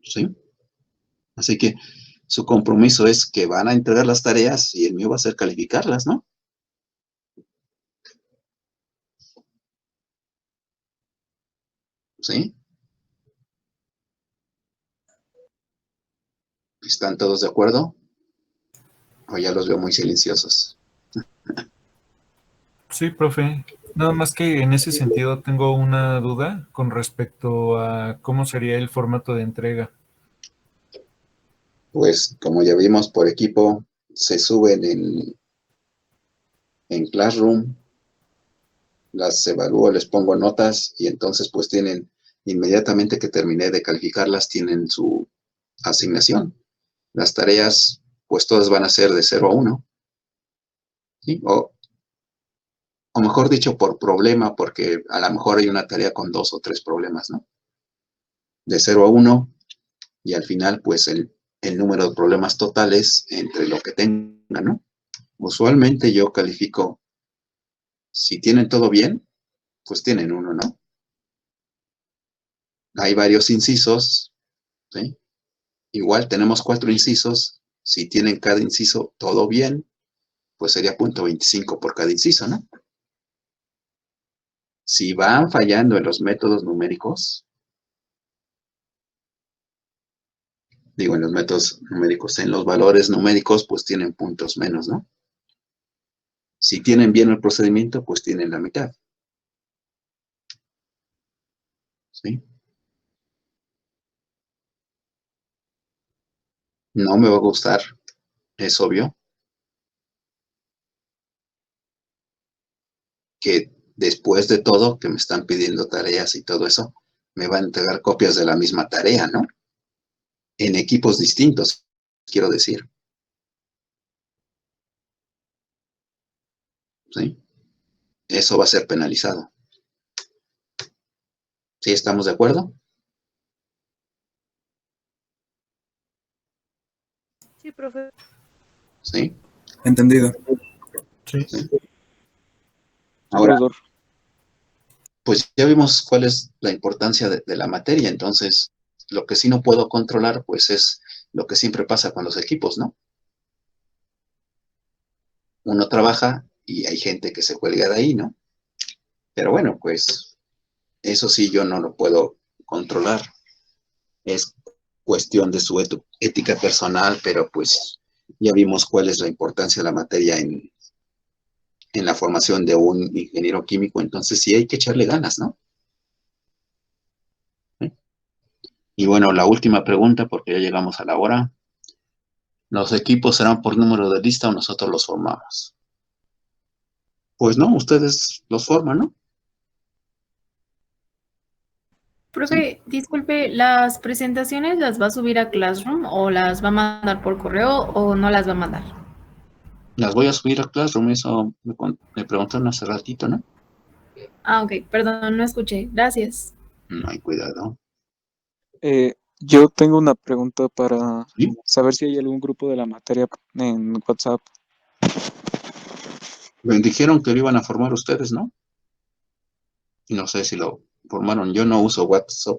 ¿Sí? Así que su compromiso es que van a entregar las tareas y el mío va a ser calificarlas, ¿no? ¿Sí? ¿Están todos de acuerdo? O ya los veo muy silenciosos. Sí, profe. Nada más que en ese sentido tengo una duda con respecto a cómo sería el formato de entrega. Pues como ya vimos por equipo, se suben en Classroom, las evalúo, les pongo notas y entonces pues tienen, inmediatamente que terminé de calificarlas, tienen su asignación. Las tareas pues todas van a ser de 0 a 1, ¿sí? O mejor dicho, por problema, porque a lo mejor hay una tarea con 2 o 3 problemas, ¿no? De 0 a 1 y al final pues el número de problemas totales entre lo que tengan, ¿no? Usualmente yo califico, si tienen todo bien, pues tienen 1, ¿no? Hay varios incisos, ¿sí? Igual tenemos 4 incisos, si tienen cada inciso todo bien, pues sería 0.25 por cada inciso, ¿no? Si van fallando en los métodos numéricos, digo en los métodos numéricos, en los valores numéricos, pues tienen puntos menos, ¿no? Si tienen bien el procedimiento, pues tienen la mitad, ¿sí? No me va a gustar, es obvio, que después de todo, que me están pidiendo tareas y todo eso, me va a entregar copias de la misma tarea, ¿no? En equipos distintos, quiero decir. ¿Sí? Eso va a ser penalizado. ¿Sí estamos de acuerdo? Sí, profe. ¿Sí? Entendido. Sí. ¿Sí? Ahora, Profesor. pues ya vimos cuál es la importancia de la materia, entonces lo que sí no puedo controlar, pues es lo que siempre pasa con los equipos, ¿no? Uno trabaja y hay gente que se cuelga de ahí, ¿no? Pero bueno, pues eso sí yo no lo puedo controlar. Es cuestión de su ética personal, pero pues ya vimos cuál es la importancia de la materia en la formación de un ingeniero químico, entonces sí hay que echarle ganas, ¿no? ¿Sí? Y bueno, la última pregunta, porque ya llegamos a la hora. ¿Los equipos serán por número de lista o nosotros los formamos? Pues no, ustedes los forman, ¿no? Profe, disculpe, ¿las presentaciones las va a subir a Classroom o las va a mandar por correo o no las va a mandar? Las voy a subir a Classroom, eso me preguntaron hace ratito, ¿no? Ah, ok, perdón, no escuché. Gracias. No hay cuidado. Yo tengo una pregunta para ¿Sí? saber si hay algún grupo de la materia en WhatsApp. Me dijeron que lo iban a formar ustedes, ¿no? Y no sé si lo formaron. Yo no uso WhatsApp.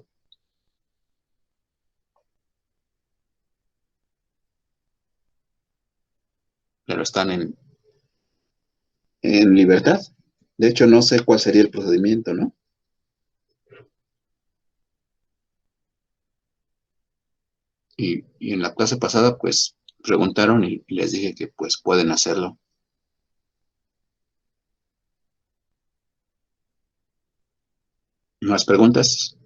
Pero están en libertad. De hecho, no sé cuál sería el procedimiento, ¿no? Y en la clase pasada, pues, preguntaron y les dije que, pues, pueden hacerlo. ¿Más preguntas?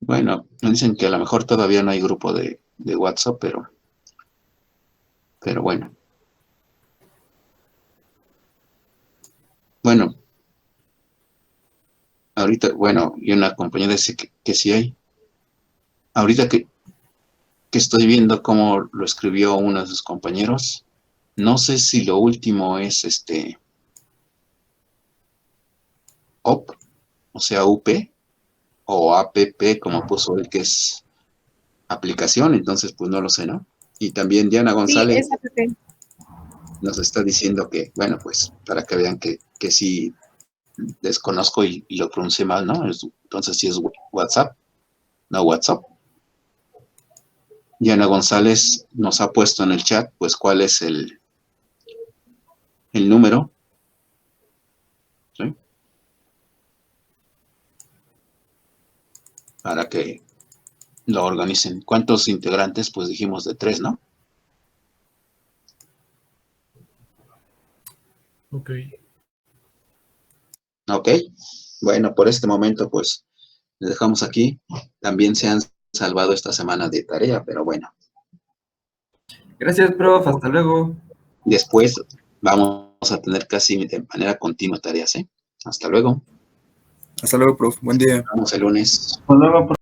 Bueno, me dicen que a lo mejor todavía no hay grupo de WhatsApp, pero bueno. Bueno, ahorita, bueno, y una compañera dice que sí hay. Ahorita que estoy viendo cómo lo escribió uno de sus compañeros, no sé si lo último es OP, o sea, UP, o APP, como puso él, que es aplicación, entonces pues no lo sé, ¿no? Y también Diana Sí, González es APP. nos está diciendo que, bueno, pues para que vean que sí desconozco y lo pronuncié mal, ¿no? Entonces sí es WhatsApp, no WhatsApp. Diana González nos ha puesto en el chat, pues, cuál es el número, ¿sí? Para que lo organicen. ¿Cuántos integrantes? Pues dijimos de 3, ¿no? Ok. Ok. Bueno, por este momento, pues, les dejamos aquí. También se han salvado esta semana de tarea, pero bueno. Gracias, prof. Hasta luego. Después vamos a tener casi de manera continua tareas, ¿eh? Hasta luego. Hasta luego, prof. Buen día. Nos vemos el lunes. Hasta luego, prof.